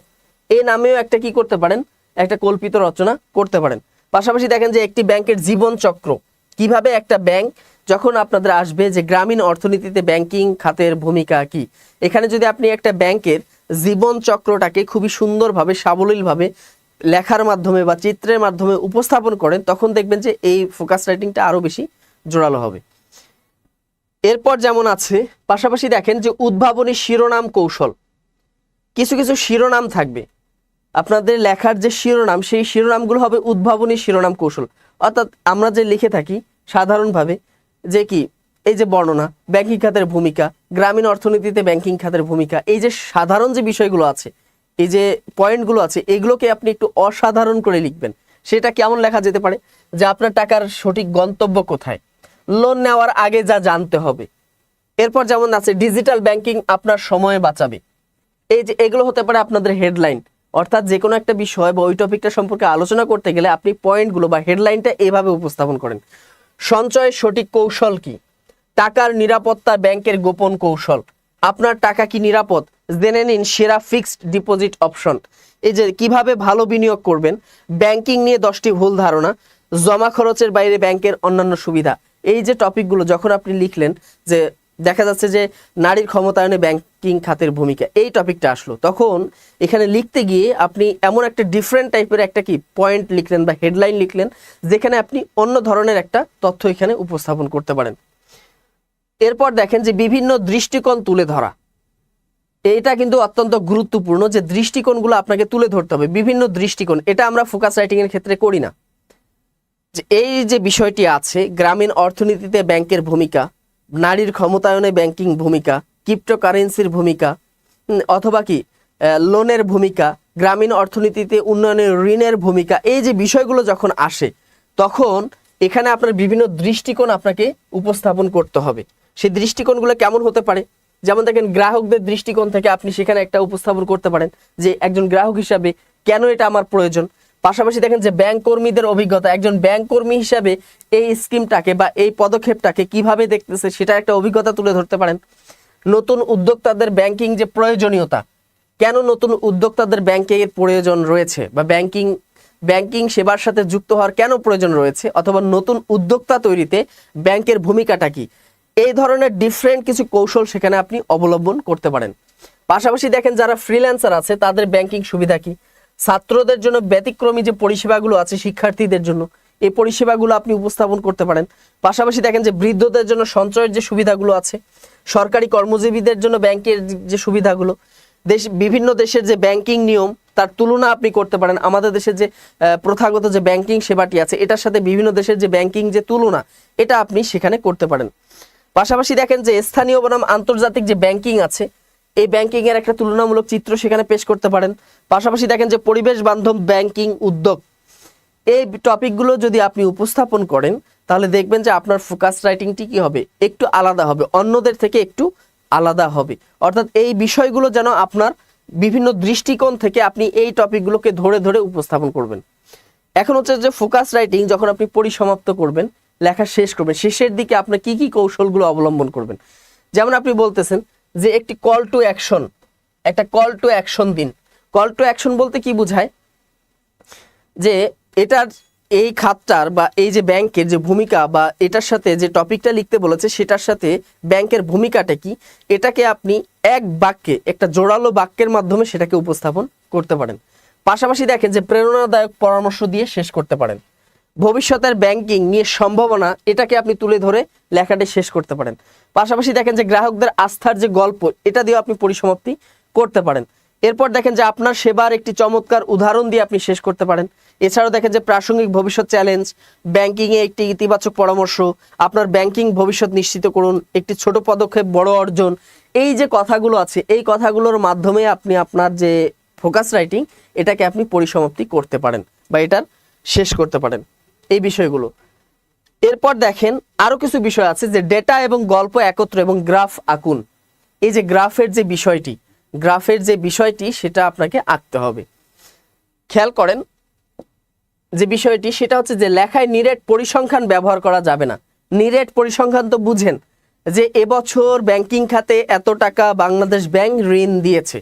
এই নামেও একটা কি করতে পারেন, একটা কল্পিত রচনা করতে পারেন। পাশাপাশি দেখেন যে একটি ব্যাংকের জীবন চক্র, কিভাবে একটা ব্যাংক যখন আপনাদের আসবে যে গ্রামীণ অর্থনীতিতে ব্যাংকিং খাতের ভূমিকা কি, এখানে যদি আপনি একটা ব্যাংকের জীবন চক্রটাকে খুবই সুন্দরভাবে সাবলীলভাবে লেখার মাধ্যমে বা চিত্রের মাধ্যমে উপস্থাপন করেন, তখন দেখবেন যে এই ফোকাস রাইটিংটা আরো বেশি জোরালো হবে। এরপর যেমন আছে, পাশাপাশি দেখেন যে উদ্ভাবনী শিরোনাম কৌশল। কিছু কিছু শিরোনাম থাকবে আপনাদের লেখার, যে শিরোনাম সেই শিরোনামগুলো হবে উদ্ভাবনী শিরোনাম কৌশল। অর্থাৎ আমরা যে লিখে থাকি সাধারণভাবে যে কি, এই যে বর্ণনা, ব্যাংকিং খাতের ভূমিকা, গ্রামীণ অর্থনীতিতে ব্যাংকিং খাতের ভূমিকা, এই যে সাধারণ যে বিষয়গুলো আছে, এই যে পয়েন্টগুলো আছে, এগুলোকে আপনি একটু অসাধারণ করে লিখবেন। সেটা কেমন লেখা যেতে পারে, যে আপনার টাকার সঠিক গন্তব্য কোথায়, লোন নেওয়ার আগে যা জানতে হবে। এরপর যেমন আছে ডিজিটাল ব্যাংকিং আপনার সময় বাঁচাবে। এই যে এগুলো হতে পারে আপনাদের হেডলাইন। অর্থাৎ যে কোনো একটা বিষয় বা ওই টপিকটা সম্পর্কে আলোচনা করতে গেলে আপনি পয়েন্টগুলো বা হেডলাইনটা এভাবে উপস্থাপন করেন। সঞ্চয়ের সঠিক কৌশল কি, টাকার নিরাপত্তা ব্যাংকের গোপন কৌশল, আপনার টাকা কি নিরাপদ, জেনে নিন সেরা ফিক্সড ডিপোজিট অপশন, এই যে কিভাবে ভালো বিনিয়োগ করবেন, ব্যাংকিং নিয়ে 10টি ভুল ধারণা, জমা খরচের বাইরে ব্যাংকের অন্যান্য সুবিধা। এই যে টপিকগুলো যখন আপনি লিখলেন, যে দেখা যাচ্ছে যে নারীর ক্ষমতায়নে ব্যাংকিং খাতের ভূমিকা, এই টপিকটা আসলো, তখন এখানে লিখতে গিয়ে আপনি এমন একটা ডিফারেন্ট টাইপের একটা কি পয়েন্ট লিখলেন বা হেডলাইন লিখলেন, যেখানে আপনি অন্য ধরনের একটা তথ্য এখানে উপস্থাপন করতে পারেন। এরপর দেখেন যে বিভিন্ন দৃষ্টিকোণ তুলে ধরা। এটা কিন্তু অত্যন্ত গুরুত্বপূর্ণ, যে দৃষ্টিকোণগুলো আপনাকে তুলে ধরতে হবে, বিভিন্ন দৃষ্টিকোণ। এটা আমরা ফোকাস রাইটিং এর ক্ষেত্রে করি না। যে এই যে বিষয়টি আছে, গ্রামীণ অর্থনীতিতে ব্যাংকের ভূমিকা, নারীর ক্ষমতায়নে ব্যাংকিং ভূমিকা, ক্রিপ্টোকারেন্সির ভূমিকা, অথবা কি লোনের ভূমিকা, গ্রামীণ অর্থনীতিতে উন্নয়নের ঋণের ভূমিকা, এই যে বিষয়গুলো যখন আসে, তখন এখানে আপনার বিভিন্ন দৃষ্টিকোণ আপনাকে উপস্থাপন করতে হবে। সেই দৃষ্টিকোণগুলো কেমন হতে পারে, যেমন দেখেন গ্রাহকদের দৃষ্টিকোণ থেকে আপনি সেখানে একটা উপস্থাপন করতে পারেন, যে একজন গ্রাহক হিসাবে কেন এটা আমার প্রয়োজন। পাশাপাশি দেখেন যে ব্যাংক কর্মীদের অভিজ্ঞতা, একজন ব্যাংক কর্মী হিসাবে এই স্কিমটাকে বা এই পদক্ষেপটাকে কিভাবে দেখতেছে, সেটা একটা অভিজ্ঞতা তুলে ধরতে পারেন। নতুন উদ্যোক্তাদের ব্যাংকিং যে প্রয়োজনীয়তা, কেন নতুন উদ্যোক্তাদের ব্যাংকের প্রয়োজন রয়েছে, বা ব্যাংকিং সেবার সাথে যুক্ত হওয়ার কেন প্রয়োজন রয়েছে, অথবা নতুন উদ্যোক্তা তৈরিতে ব্যাংকের ভূমিকাটা কি, এই ধরনের ডিফারেন্ট কিছু কৌশল সেখানে আপনি অবলম্বন করতে পারেন। পাশাপাশি দেখেন যারা ফ্রিল্যান্সার আছে তাদের ব্যাংকিং সুবিধা কি, ছাত্রদের জন্য ব্যতিক্রমী যে পরিষেবাগুলো আছে শিক্ষার্থীদের জন্য, এই পরিষেবাগুলো আপনি উপস্থাপন করতে পারেন। পাশাপাশি দেখেন যে বৃদ্ধদের জন্য সঞ্চয়ের যে সুবিধাগুলো আছে, সরকারি কর্মজীবীদের জন্য ব্যাংকের যে সুবিধাগুলো, বিভিন্ন দেশের যে ব্যাংকিং নিয়ম তার তুলনা আপনি করতে পারেন। আমাদের দেশের যে প্রথাগত যে ব্যাংকিং সেবাটি আছে, এটার সাথে বিভিন্ন দেশের যে ব্যাংকিং যে তুলনা, এটা আপনি সেখানে করতে পারেন। পাশাপাশি দেখেন যে স্থানীয় বনাম আন্তর্জাতিক যে ব্যাংকিং আছে, এই ব্যাংকিং এর একটা তুলনামূলক চিত্র সেখানে পেশ করতে পারেন। পাশাপাশি দেখেন যে পরিবেশ বান্ধব ব্যাংকিং উদ্যোগ, এই টপিকগুলো যদি আপনি উপস্থাপন করেন, তাহলে দেখবেন যে আপনার ফোকাস রাইটিংটি কি হবে, একটু আলাদা হবে, অন্যদের থেকে একটু আলাদা হবে। অর্থাৎ এই বিষয়গুলো যেন আপনার বিভিন্ন দৃষ্টিকোণ থেকে আপনি এই টপিকগুলোকে ধরে ধরে উপস্থাপন করবেন। এখন হচ্ছে যে ফোকাস রাইটিং যখন আপনি পরিসমাপ্ত করবেন, লেখা শেষ করবেন, শেষের দিকে আপনি কি কি কৌশলগুলো অবলম্বন করবেন। যেমন আপনি বলতেছেন যে একটি কল টু অ্যাকশন, একটা কল টু অ্যাকশন দিন। কল টু অ্যাকশন বলতে কি বোঝায়, যে এটার এই খাতটার বা এই যে ব্যাংকের যে ভূমিকা বা এটার সাথে যে টপিকটা লিখতে বলেছে সেটার সাথে ব্যাংকের ভূমিকাটা কি, এটাকে আপনি এক বাক্যে, একটা জোরালো বাক্যের মাধ্যমে সেটাকে উপস্থাপন করতে পারেন। পাশাপাশি দেখেন যে প্রেরণাদায়ক পরামর্শ দিয়ে শেষ করতে পারেন। ভবিষ্যতের ব্যাংকিং নিয়ে সম্ভাবনা, এটাকে আপনি তুলে ধরে লেখাটি শেষ করতে পারেন। পাশাপাশি দেখেন যে গ্রাহকদের আস্থার যে গল্প, এটা দিয়ে আপনি পরিসমাপ্তি করতে পারেন। এরপর দেখেন যে আপনার সেবার একটি চমৎকার উদাহরণ দিয়ে আপনি শেষ করতে পারেন। এছাড়াও দেখেন যে প্রাসঙ্গিক ভবিষ্যৎ চ্যালেঞ্জ, ব্যাংকিংয়ে একটি ইতিবাচক পরামর্শ, আপনার ব্যাংকিং ভবিষ্যৎ নিশ্চিত করুন, একটি ছোট পদক্ষেপ বড় অর্জন, এই যে কথাগুলো আছে, এই কথাগুলোর মাধ্যমে আপনি আপনার যে ফোকাস রাইটিং, এটাকে আপনি পরিসমাপ্তি করতে পারেন বা এটার শেষ করতে পারেন এই বিষয়গুলো। এরপর দেখেন আরো কিছু বিষয় আছে, যে ডেটা এবং গল্প একত্র এবং গ্রাফ আঁকুন। এই যে গ্রাফের যে বিষয়টি সেটা আপনাকে আঁকতে হবে। খেয়াল করেন যে বিষয়টি, সেটা হচ্ছে যে লেখায় নিরেট পরিসংখ্যান ব্যবহার করা যাবে না। নিরেট পরিসংখ্যান তো বুঝেন, যে এবছর ব্যাংকিং খাতে এত টাকা বাংলাদেশ ব্যাংক ঋণ দিয়েছে,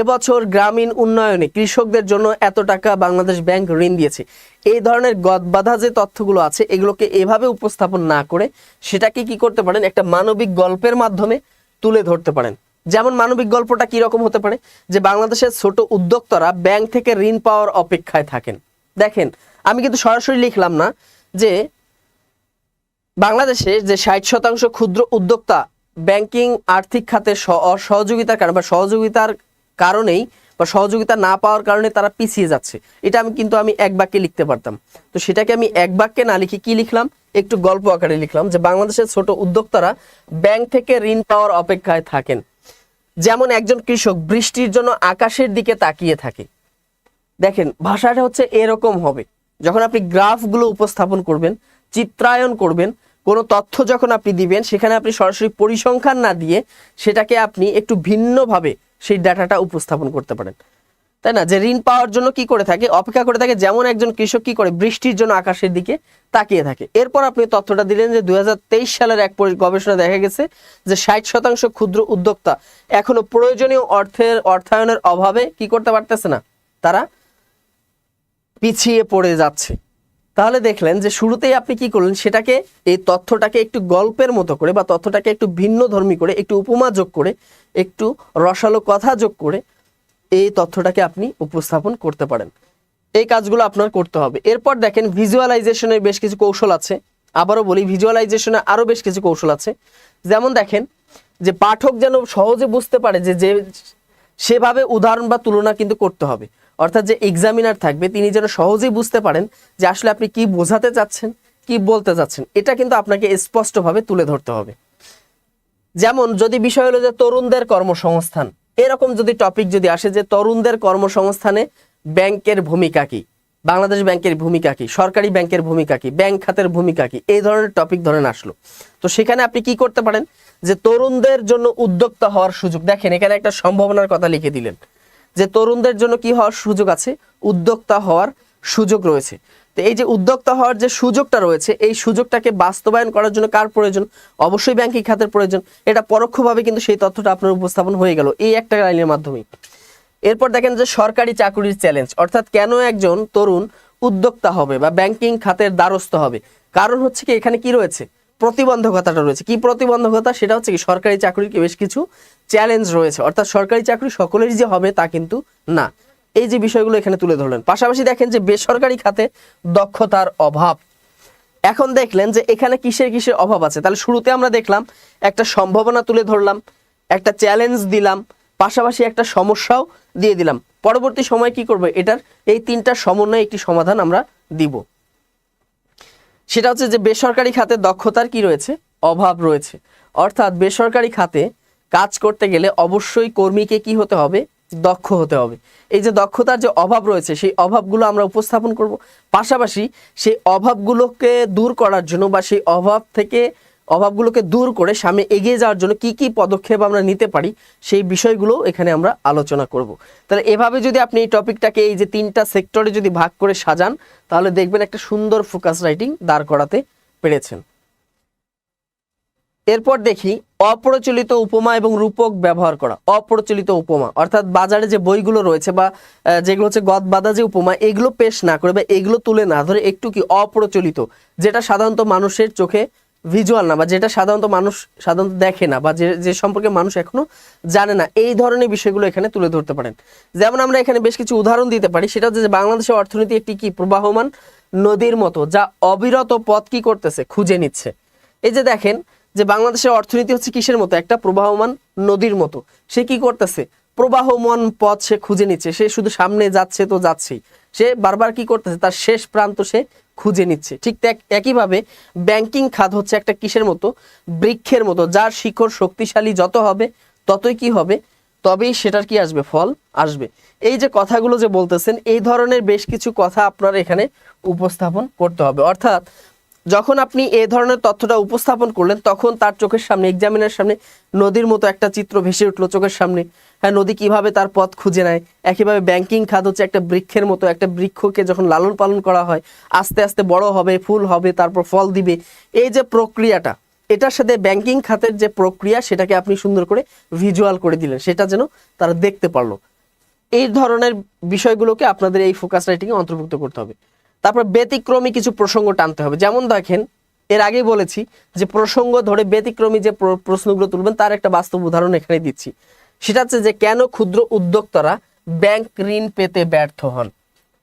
এবছর গ্রামীণ উন্নয়নে কৃষকদের জন্য এত টাকা বাংলাদেশ ব্যাংক ঋণ দিয়েছে। এই ধরনের গদবাঁধা যে তথ্যগুলো আছে, এগুলোকে এভাবে উপস্থাপন না করে সেটাকে কি করতে পারেন, একটা মানবিক গল্পের মাধ্যমে তুলে ধরতে পারেন। যেমন মানবিক গল্পটা কি রকম হতে পারে, যে বাংলাদেশের ছোট উদ্যোক্তারা ব্যাংক থেকে ঋণ পাওয়ার অপেক্ষায় থাকেন। দেখেন আমি কিন্তু সরাসরি লিখলাম না যে বাংলাদেশে যে 60% ক্ষুদ্র উদ্যোক্তা ব্যাংকিং আর্থিক খাতে সহযোগিতার কারণে বা সহযোগিতার কারণেই বা সহযোগিতা না পাওয়ার কারণে তারা পিছিয়ে যাচ্ছে, এটা আমি এক বাক্যে লিখতে পারতাম। তো সেটাকে আমি এক বাক্যে না লিখে কি লিখলাম, একটু গল্প আকারে লিখলাম যে বাংলাদেশের ছোট উদ্যোক্তারা ব্যাংক থেকে ঋণ পাওয়ার অপেক্ষায় থাকেন। যেমন একজন কৃষক বৃষ্টির জন্য আকাশের দিকে তাকিয়ে থাকে। দেখেন ভাষাটা হচ্ছে এরকম হবে, যখন আপনি গ্রাফগুলো উপস্থাপন করবেন, চিত্রায়ন করবেন, কোনো তথ্য যখন আপনি দিবেন, সেখানে আপনি সরাসরি পরিসংখ্যান না দিয়ে সেটাকে আপনি একটু ভিন্নভাবে সেই ডাটাটা উপস্থাপন করতে পারেন, তাই না? যে ঋণ পাওয়ার জন্য কি করে থাকে, অপেক্ষা করে থাকে, যেমন একজন কৃষক কি করে বৃষ্টির জন্য আকাশের দিকে তাকিয়ে থাকে। এরপর আপনি তথ্যটা দিলেন যে 2023 সালের এক গবেষণা দেখা গেছে যে 60% ক্ষুদ্র উদ্যোক্তা এখনো প্রয়োজনীয় অর্থায়নের অভাবে কি করতে পারতেছে না, তারা পিছিয়ে পড়ে যাচ্ছে। তাহলে দেখলেন যে শুরুতেই আপনি কি করলেন, সেটাকে এই তথ্যটাকে একটু গল্পের মতো করে বা তথ্যটাকে একটু ভিন্ন ধর্মী করে, একটু উপমা যোগ করে, একটু রসালো কথা যোগ করে এই তথ্যটাকে আপনি উপস্থাপন করতে পারেন। এই কাজগুলো আপনার করতে হবে। এরপর দেখেন ভিজুয়ালাইজেশনের বেশ কিছু কৌশল আছে। আবারও বলি, ভিজুয়ালাইজেশনে আরও বেশ কিছু কৌশল আছে। যেমন দেখেন যে পাঠক যেন সহজে বুঝতে পারে যে সেভাবে উদাহরণ বা তুলনা কিন্তু করতে হবে। অর্থাৎ যে এক্সামিনার থাকবে তিনি যেন সহজেই বুঝতে পারেন যে আসলে আপনি কি বোঝাতে চাচ্ছেন, কি বলতে চাচ্ছেন, এটা কিন্তু আপনাকে স্পষ্টভাবে তুলে ধরতে হবে। যেমন যদি বিষয় হলো যে তরুণদের কর্মসংস্থান, এরকম যদি টপিক যদি আসে যে তরুণদের কর্মসংস্থানে ব্যাংকের ভূমিকা কি, বাংলাদেশ ব্যাংকের ভূমিকা কি, সরকারি ব্যাংকের ভূমিকা কি, ব্যাংক খাতের ভূমিকা কি, এই ধরনের টপিক ধরেন আসলো, তো সেখানে আপনি কি করতে পারেন যে তরুণদের জন্য উদ্যোক্তা হওয়ার সুযোগ। দেখেন এখানে একটা সম্ভাবনার কথা লিখে দিলেন যে তরুণদের জন্য কি হওয়ার সুযোগ আছে, উদ্যোক্তা হওয়ার সুযোগ রয়েছে। তো এই যে উদ্যোক্তা হওয়ার যে সুযোগটা রয়েছে, এই সুযোগটাকে বাস্তবায়ন করার জন্য কার প্রয়োজন, অবশ্যই ব্যাংকিং খাতের প্রয়োজন। এটা পরোক্ষভাবে কিন্তু সেই তথ্যটা আপনার উপস্থাপন হয়ে গেল এই একটা লাইনের মাধ্যমে। এরপর দেখেন যে সরকারি চাকুরির চ্যালেঞ্জ, অর্থাৎ কেন একজন তরুণ উদ্যোক্তা হবে বা ব্যাংকিং খাতের দ্বারস্থ হবে, কারণ হচ্ছে কি এখানে কি রয়েছে, প্রতিবন্ধকতাটা রয়েছে। কি প্রতিবন্ধকতা, সেটা হচ্ছে কি সরকারি চাকরির বেশ কিছু চ্যালেঞ্জ রয়েছে, অর্থাৎ সরকারি চাকরি সকলেরই যে হবে তা কিন্তু না। এই যে বিষয়গুলো এখানে তুলে ধরলেন। পাশাপাশি দেখেন যে বেসরকারি খাতে দক্ষতার অভাব। এখন দেখলেন যে এখানে কিসের কিসের অভাব আছে। তাহলে শুরুতে আমরা দেখলাম একটা সম্ভাবনা তুলে ধরলাম, একটা চ্যালেঞ্জ দিলাম, পাশাপাশি একটা সমস্যাও দিয়ে দিলাম। পরবর্তী সময় কি করব, এটার এই তিনটা সমন্বয়ে একটি সমাধান আমরা দিব। সেটা হচ্ছে যে বেসরকারি খাতে দক্ষতার কি রয়েছে, অভাব রয়েছে। অর্থাৎ বেসরকারি খাতে কাজ করতে গেলে অবশ্যই কর্মীকে কি হতে হবে, দক্ষ হতে হবে। এই যে দক্ষতার যে অভাব রয়েছে, সেই অভাবগুলো আমরা উপস্থাপন করব। পাশাপাশি সেই অভাবগুলোকে দূর করার জন্য বা সেই অভাবগুলোকে দূর করে সামনে এগিয়ে যাওয়ার জন্য কি কি পদক্ষেপ আমরা নিতে পারি, সেই বিষয়গুলো এখানে আমরা আলোচনা করব। তাহলে এভাবে যদি আপনি এই টপিকটাকে এই যে তিনটা সেক্টরে যদি ভাগ করে সাজান, তাহলে দেখবেন একটা সুন্দর ফোকাস রাইটিং দাঁড় করাতে পেরেছেন। এরপর দেখি অপ্রচলিত উপমা এবং রূপক ব্যবহার করা। অপ্রচলিত উপমা অর্থাৎ বাজারে যে বইগুলো রয়েছে বা যেগুলো হচ্ছে গদবাঁধা যে উপমা, এগুলো পেশ না করে বা এগুলো তুলে না ধরে একটু কি অপ্রচলিত, যেটা সাধারণত মানুষের চোখে ভিজুয়াল না বা যেটা মানুষ সাধারণত দেখে না বা যে সম্পর্কে মানুষ এখনো জানে না, এই ধরনের বিষয়গুলো এখানে তুলে ধরতে পারেন। যেমন আমরা এখানে বেশ কিছু উদাহরণ দিতে পারি। সেটা হচ্ছে যে বাংলাদেশের অর্থনীতি একটি কি প্রবাহমান নদীর মতো, যা অবিরত পথ কি করতেছে, খুঁজে নিচ্ছে। এই যে দেখেন যে বাংলাদেশের অর্থনীতি হচ্ছে কিসের মতো, একটা প্রবাহমান নদীর মতো। সে কি করতেছে, প্রবাহমান পথ সে খুঁজে নিচ্ছে। সে শুধু সামনে যাচ্ছে তো যাচ্ছেই, সে বারবার কি করতেছে, তার শেষ প্রান্ত সে খুঁজে নিচ্ছে। ঠিক একইভাবে ব্যাংকিং খাত হচ্ছে একটা কিসের মতো, বৃক্ষের মতো, যার শিকড় শক্তিশালী যত হবে ততই কি হবে, তবেই সেটার কি আসবে, ফল আসবে। এই যে কথাগুলো যে বলতেছেন, এই ধরনের বেশ কিছু কথা আপনার এখানে উপস্থাপন করতে হবে। অর্থাৎ যখন আপনি এই ধরনের তথ্যটা উপস্থাপন করলেন, তখন তার চোখের সামনে, এক্সামিনার সামনে নদীর মতো একটা চিত্র ভেসে উঠলো চোখের সামনে। হ্যাঁ, নদী কিভাবে তার পথ খুঁজে নেয়। একইভাবে ব্যাংকিং খাত হচ্ছে একটা বৃক্ষের মতো, একটা বৃক্ষকে যখন লালন পালন করা হয় আস্তে আস্তে বড় হবে, ফুল হবে, তারপর ফল দিবে। এই যে প্রক্রিয়াটা, এটার সাথে ব্যাংকিং খাতের যে প্রক্রিয়া, সেটাকে আপনি সুন্দর করে ভিজুয়াল করে দিলেন, সেটা যেন তারা দেখতে পারলো। এই ধরনের বিষয়গুলোকে আপনাদের এই ফোকাস রাইটিংয়ে অন্তর্ভুক্ত করতে হবে। তারপর ব্যতিক্রমী কিছু প্রসঙ্গ টানতে হবে। যেমন দেখেন এর আগেই বলেছি যে প্রসঙ্গ ধরে ব্যতিক্রমী যে প্রশ্নগুলো তুলবেন তার একটা বাস্তব উদাহরণ এখানে দিচ্ছি। সেটা হচ্ছে যে কেন ক্ষুদ্র উদ্যোক্তারা ব্যাংক ঋণ পেতে ব্যর্থ হন।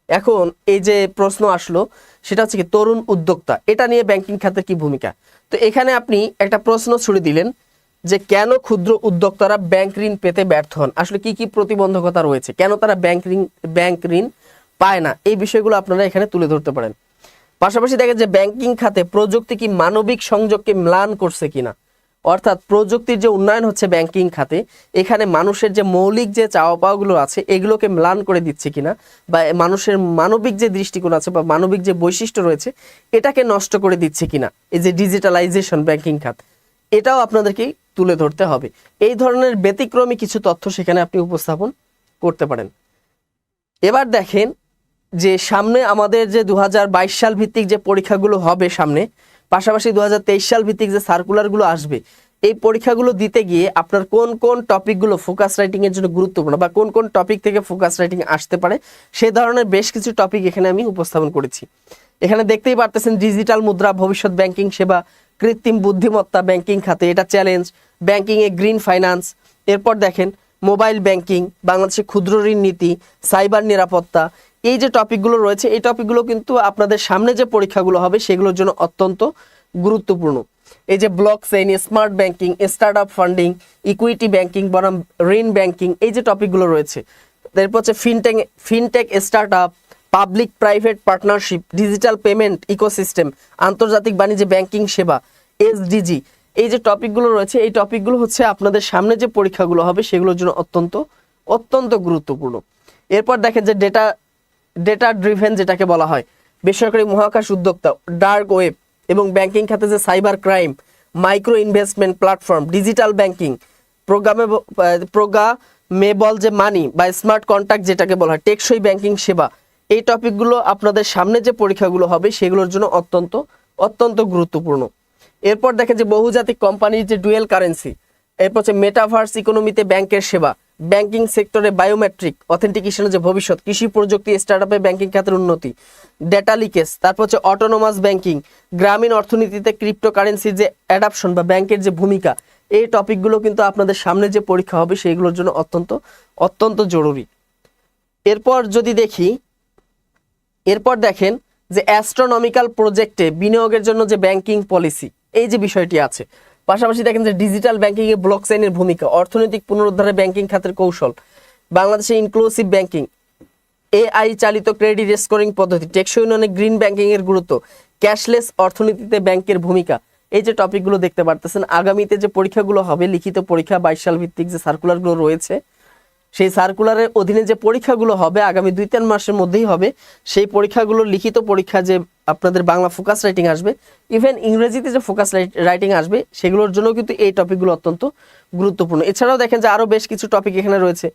এখন এই যে প্রশ্ন আসলো সেটা হচ্ছে কি তরুণ উদ্যোক্তা, এটা নিয়ে ব্যাংকিং খাতের কি ভূমিকা। তো এখানে আপনি একটা প্রশ্ন ছুড়ে দিলেন যে কেন ক্ষুদ্র উদ্যোক্তারা ব্যাংক ঋণ পেতে ব্যর্থ হন, আসলে কি কি প্রতিবন্ধকতা রয়েছে, কেন তারা ব্যাংক ঋণ পায় না, এই বিষয়গুলো আপনারা এখানে তুলে ধরতে পারেন। পাশাপাশি দেখেন যে ব্যাংকিং খাতে প্রযুক্তি কি মানবিক সংযোগকে ম্লান করছে কিনা, অর্থাৎ প্রযুক্তির যে উন্নয়ন হচ্ছে ব্যাংকিং খাতে, এখানে মানুষের যে মৌলিক যে চাওয়া পাওয়াগুলো আছে এগুলোকে ম্লান করে দিচ্ছে কিনা, বা মানুষের মানবিক যে দৃষ্টিকোণ আছে বা মানবিক যে বৈশিষ্ট্য রয়েছে এটাকে নষ্ট করে দিচ্ছে কিনা। এই যে ডিজিটালাইজেশন ব্যাংকিং খাত, এটাও আপনাদেরকে তুলে ধরতে হবে। এই ধরনের ব্যতিক্রমী কিছু তথ্য সেখানে আপনি উপস্থাপন করতে পারেন। এবার দেখেন যে সামনে আমাদের যে 2022 সাল ভিত্তিক যে পরীক্ষাগুলো হবে সামনে, পাশাপাশি 2023 সাল ভিত্তিক যে সার্কুলারগুলো আসবে, এই পরীক্ষাগুলো দিতে গিয়ে আপনার কোন কোন টপিকগুলো ফোকাস রাইটিং এর জন্য গুরুত্বপূর্ণ বা কোন কোন টপিক থেকে ফোকাস রাইটিং আসতে পারে, সেই ধরনের বেশ কিছু টপিক এখানে আমি উপস্থাপন করেছি। এখানে দেখতেই পারতেছেন ডিজিটাল মুদ্রা, ভবিষ্যৎ ব্যাংকিং সেবা, কৃত্রিম বুদ্ধিমত্তা ব্যাংকিং খাতে, এটা challenge, banking a green finance. এরপর দেখেন মোবাইল ব্যাংকিং, বাংলাদেশের ক্ষুদ্র ঋণ নীতি, সাইবার নিরাপত্তা। এই যে টপিকগুলো রয়েছে এই টপিকগুলো কিন্তু আপনাদের সামনে যে পরীক্ষাগুলো হবে সেগুলোর জন্য অত্যন্ত গুরুত্বপূর্ণ। এই যে block chain, smart banking, start up funding, equity banking বনাম ঋণ ব্যাংকিং, এই যে টপিকগুলো রয়েছে। এরপর হচ্ছে fintech start up, public private partnership, digital payment ecosystem, আন্তর্জাতিক বাণিজ্য ব্যাংকিং সেবা, এসডিজি। এই যে টপিকগুলো রয়েছে এই টপিকগুলো হচ্ছে আপনাদের সামনে যে পরীক্ষাগুলো হবে সেগুলোর জন্য অত্যন্ত অত্যন্ত গুরুত্বপূর্ণ। এরপর দেখেন যে ডেটা ড্রিভেন যেটাকে বলা হয়, বেসরকারি মহাকাশ উদ্যোক্তা, ডার্ক ওয়েব এবং ব্যাংকিং খাতে যে cyber crime, micro investment platform, digital banking, programmable যে মানি বা স্মার্ট কন্ট্যাক্ট যেটাকে বলা হয়, টেকসই ব্যাংকিং সেবা। এই টপিকগুলো আপনাদের সামনে যে পরীক্ষাগুলো হবে সেগুলোর জন্য অত্যন্ত অত্যন্ত গুরুত্বপূর্ণ। এরপর দেখেন যে বহুজাতিক কোম্পানির যে ডুয়েল কারেন্সি, এরপর হচ্ছে মেটাভার্স ইকোনমিতে ব্যাংকের সেবা, ব্যাংকিং সেক্টরে বায়োমেট্রিক অথেন্টিকেশনের যে ভবিষ্যৎ, কৃষি প্রযুক্তি, স্টার্টআপে ব্যাংকিং খাতের উন্নতি, ডেটা লিকেজ, তারপর হচ্ছে অটোনোমাস ব্যাংকিং, গ্রামীণ অর্থনীতিতে ক্রিপ্টোকারেন্সির যে অ্যাডাপশন বা ব্যাংকের যে ভূমিকা, এই টপিকগুলো কিন্তু আপনাদের সামনে যে পরীক্ষা হবে সেইগুলোর জন্য অত্যন্ত অত্যন্ত জরুরি। এরপর দেখেন যে অ্যাস্ট্রোনমিক্যাল প্রজেক্টে বিনিয়োগের জন্য যে ব্যাংকিং পলিসি, এই যে বিষয়টি আছে। পাশাপাশি দেখেন যে ডিজিটাল ব্যাংকিং এ ব্লকচেইনের ভূমিকা, অর্থনৈতিক পুনরুদ্ধারে ব্যাংকিং খাতের কৌশল, বাংলাদেশে ইনক্লুসিভ ব্যাংকিং, এআই চালিত ক্রেডিট স্কোরিং পদ্ধতি, টেকসই উন্নয়নে গ্রিন ব্যাংকিং এর গুরুত্ব, ক্যাশলেস অর্থনীতিতে ব্যাংকের ভূমিকা। এই যে টপিকগুলো দেখতে পারতেছেন, আগামীতে যে পরীক্ষাগুলো হবে লিখিত পরীক্ষা 22 সাল ভিত্তিক যে সার্কুলারগুলো রয়েছে, সেই সার্কুলারের অধীনে যে পরীক্ষাগুলো হবে আগামী 2-3 মাসের মধ্যেই হবে, সেই পরীক্ষাগুলোর লিখিত পরীক্ষা যে আপনাদের বাংলা ফোকাস রাইটিং আসবে, ইভেন ইংরেজিতে যে ফোকাস রাইটিং আসবে সেগুলোর জন্য কিন্তু এই টপিকগুলো অত্যন্ত গুরুত্বপূর্ণ। এছাড়াও দেখেন যে আরও বেশ কিছু টপিক এখানে রয়েছে,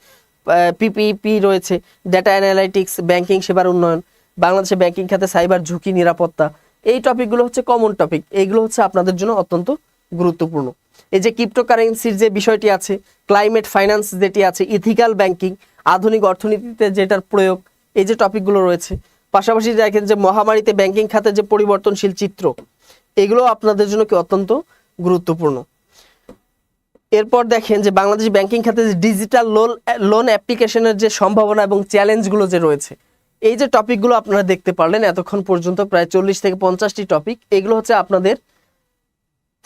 পিপিপি রয়েছে, ডেটা অ্যানালাইটিক্স, ব্যাংকিং সেবার উন্নয়ন, বাংলাদেশে ব্যাংকিং খাতে সাইবার ঝুঁকি নিরাপত্তা। এই টপিকগুলো হচ্ছে কমন টপিক, এইগুলো হচ্ছে আপনাদের জন্য অত্যন্ত গুরুত্বপূর্ণ। এই যে ক্রিপ্টোকারেন্সির যে বিষয়টি আছে, ক্লাইমেট ফাইন্যান্স যেটি আছে, ইথিক্যাল ব্যাংকিং, আধুনিক অর্থনীতিতে যেটার প্রয়োগ, এই যে টপিকগুলো রয়েছে। পাশাপাশি দেখেন যে মহামারীতে ব্যাংকিং খাতে যে পরিবর্তনশীল চিত্র, এগুলো আপনাদের জন্য কি অত্যন্ত গুরুত্বপূর্ণ। এরপর দেখেন যে বাংলাদেশ ব্যাংকিং খাতে যে ডিজিটাল লোন অ্যাপ্লিকেশনের যে সম্ভাবনা এবং চ্যালেঞ্জগুলো যে রয়েছে, এই যে টপিকগুলো আপনারা দেখতে পারলেন এতক্ষণ পর্যন্ত প্রায় 40 থেকে 50টি টপিক, এগুলো হচ্ছে আপনাদের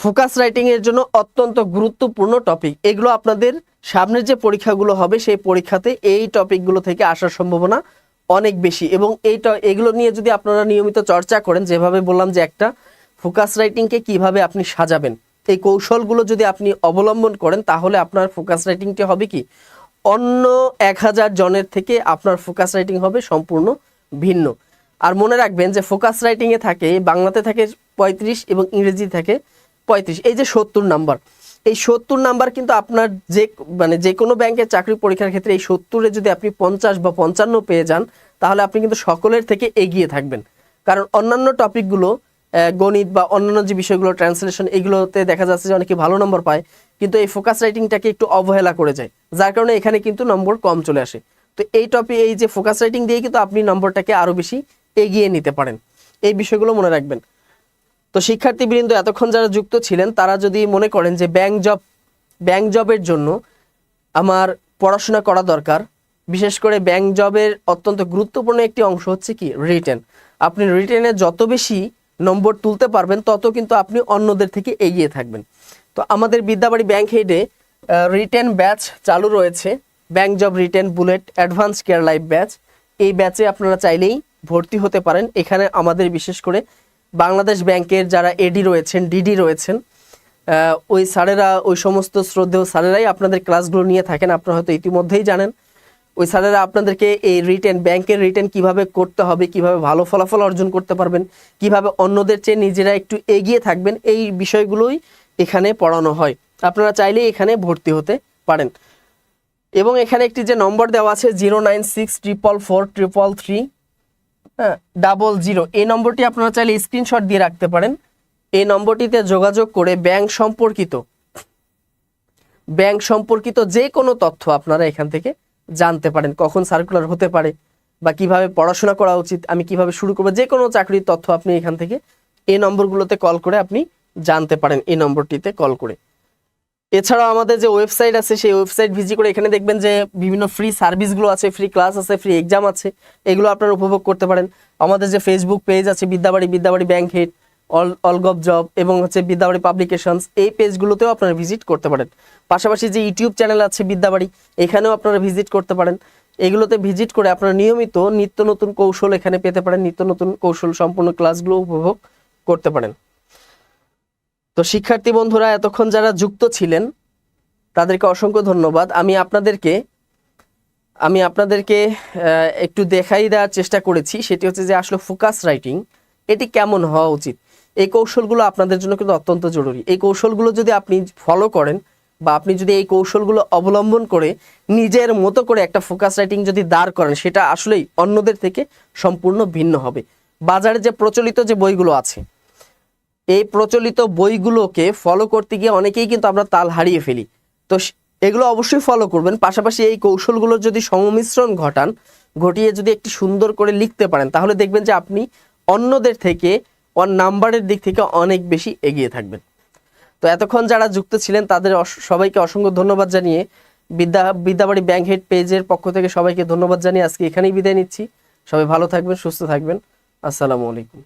ফোকাস রাইটিং এর জন্য অত্যন্ত গুরুত্বপূর্ণ টপিক। এগুলো আপনাদের সামনের যে পরীক্ষাগুলো হবে সেই পরীক্ষাতে এই টপিকগুলো থেকে আসার সম্ভাবনা অনেক বেশি, এবং এগুলো নিয়ে যদি আপনারা নিয়মিত চর্চা করেন, যেভাবে বললাম যে একটা ফোকাস রাইটিংকে কিভাবে আপনি সাজাবেন, এই কৌশলগুলো যদি আপনি অবলম্বন করেন, তাহলে আপনার ফোকাস রাইটিংটি হবে কি অন্য 1000 জনের থেকে আপনার ফোকাস রাইটিং হবে সম্পূর্ণ ভিন্ন। আর মনে রাখবেন যে ফোকাস রাইটিংয়ে থাকে, বাংলাতে থাকে 35 এবং ইংরেজি থাকে 35, এই যে 70 নাম্বার, এই 70 নাম্বার কিন্তু আপনার যে কোনো ব্যাংকের চাকরি পরীক্ষার ক্ষেত্রে এই 70-এ যদি আপনি 50 বা 55 পেয়ে যান, তাহলে আপনি কিন্তু সকলের থেকে এগিয়ে থাকবেন। কারণ অন্যান্য টপিকগুলো, গণিত বা অন্যান্য যে বিষয়গুলো, ট্রান্সলেশন, এগুলোতে দেখা যাচ্ছে যে অনেকে ভালো নম্বর পায়, কিন্তু এই ফোকাস রাইটিংটাকে একটু অবহেলা করে যায়, যার কারণে এখানে কিন্তু নম্বর কম চলে আসে। তো এই যে ফোকাস রাইটিং দিয়ে কিন্তু আপনি নম্বরটাকে আরও বেশি এগিয়ে নিতে পারেন, এই বিষয়গুলো মনে রাখবেন। তো শিক্ষার্থীবৃন্দ এতক্ষণ যারা যুক্ত ছিলেন তারা যদি মনে করেন যে ব্যাংক জবের জন্য আমার পড়াশোনা করা দরকার, বিশেষ করে ব্যাংক জবের অত্যন্ত গুরুত্বপূর্ণ একটি অংশ হচ্ছে কি রিটেন। আপনি রিটেনে যত বেশি নম্বর তুলতে পারবেন তত কিন্তু আপনি অন্যদের থেকে এগিয়ে থাকবেন। তো আমাদের বিদ্যাবাড়ি ব্যাংক হেডে রিটেন ব্যাচ চালু রয়েছে, bank job written bullet advance care life batch. এই ব্যাচে আপনারা চাইলেই ভর্তি হতে পারেন। এখানে আমাদের বিশেষ করে বাংলাদেশ ব্যাংকের যারা এডি রয়েছেন, ডিডি রয়েছেন, ওই স্যারেরা, ওই সমস্ত শ্রদ্ধেয় স্যারেরাই আপনাদের ক্লাসগুলো নিয়ে থাকেন। আপনারা হয়তো ইতিমধ্যেই জানেন। ওই স্যারেরা আপনাদেরকে এই ব্যাংকের রিটেন কিভাবে করতে হবে, কিভাবে ভালো ফলাফল অর্জন করতে পারবেন, কিভাবে অন্যদের চেয়ে নিজেরা একটু এগিয়ে থাকবেন, এই বিষয়গুলোই এখানে পড়ানো হয়। আপনারা চাইলেই এখানে ভর্তি হতে পারেন। এবং এখানে একটি যে নম্বর দেওয়া আছে 096443300, এই নম্বরটি আপনারা চাইলে স্ক্রিনশট দিয়ে রাখতে পারেন। এই নম্বরটিতে যোগাযোগ করে ব্যাংক সম্পর্কিত যে কোনো তথ্য আপনারা এখান থেকে জানতে পারেন। কখন সার্কুলার হতে পারে বা কিভাবে পড়াশোনা করা উচিত, আমি কিভাবে শুরু করবো, যে কোনো চাকরির তথ্য আপনি এখান থেকে এই নম্বরগুলোতে কল করে আপনি জানতে পারেন, এই নম্বরটিতে কল করে। এছাড়াও আমাদের যে ওয়েবসাইট আছে সেই ওয়েবসাইট ভিজিট করে এখানে দেখবেন যে বিভিন্ন ফ্রি সার্ভিসগুলো আছে, ফ্রি ক্লাস আছে, ফ্রি এক্সাম আছে, এগুলো আপনারা উপভোগ করতে পারেন। আমাদের যে ফেসবুক পেজ আছে বিদ্যাবাড়ি ব্যাংক হেড, অলগভ জব এবং হচ্ছে বিদ্যাবাড়ি পাবলিকেশনস, এই পেজগুলোতেও আপনারা ভিজিট করতে পারেন। পাশাপাশি যে ইউটিউব চ্যানেল আছে বিদ্যাবাড়ি, এখানেও আপনারা ভিজিট করতে পারেন। এগুলোতে ভিজিট করে আপনারা নিয়মিত নিত্য নতুন কৌশল এখানে পেতে পারেন, নিত্য নতুন কৌশল সম্পূর্ণ ক্লাসগুলো উপভোগ করতে পারেন। তো শিক্ষার্থী বন্ধুরা এতক্ষণ যারা যুক্ত ছিলেন তাদেরকে অসংখ্য ধন্যবাদ। আমি আপনাদেরকে একটু দেখাই দেওয়ার চেষ্টা করেছি, সেটি হচ্ছে যে আসলে ফোকাস রাইটিং এটি কেমন হওয়া উচিত। এই কৌশলগুলো আপনাদের জন্য কিন্তু অত্যন্ত জরুরি। এই কৌশলগুলো যদি আপনি ফলো করেন বা আপনি যদি এই কৌশলগুলো অবলম্বন করে নিজের মতো করে একটা ফোকাস রাইটিং যদি দাঁড় করেন, সেটা আসলেই অন্যদের থেকে সম্পূর্ণ ভিন্ন হবে। বাজারে যে প্রচলিত যে বইগুলো আছে, এই প্রচলিত বইগুলোকে ফলো করতে গিয়ে অনেকেই কিন্তু আমরা তাল হারিয়ে ফেলি। তো এগুলো অবশ্যই ফলো করবেন। পাশাপাশি এই কৌশলগুলো যদি সংমিশ্রণ ঘটিয়ে যদি একটি সুন্দর করে লিখতে পারেন, তাহলে দেখবেন যে আপনি অন্যদের থেকে নাম্বারের দিক থেকে অনেক বেশি এগিয়ে থাকবেন। তো এতক্ষণ যারা যুক্ত ছিলেন তাদের সবাইকে অসংখ্য ধন্যবাদ জানিয়ে বিদ্যাবাড়ি ব্যাংক হেড পেজের পক্ষ থেকে সবাইকে ধন্যবাদ জানিয়ে আজকে এখানেই বিদায় নিচ্ছি। সবাই ভালো থাকবেন, সুস্থ থাকবেন। আসসালামু আলাইকুম।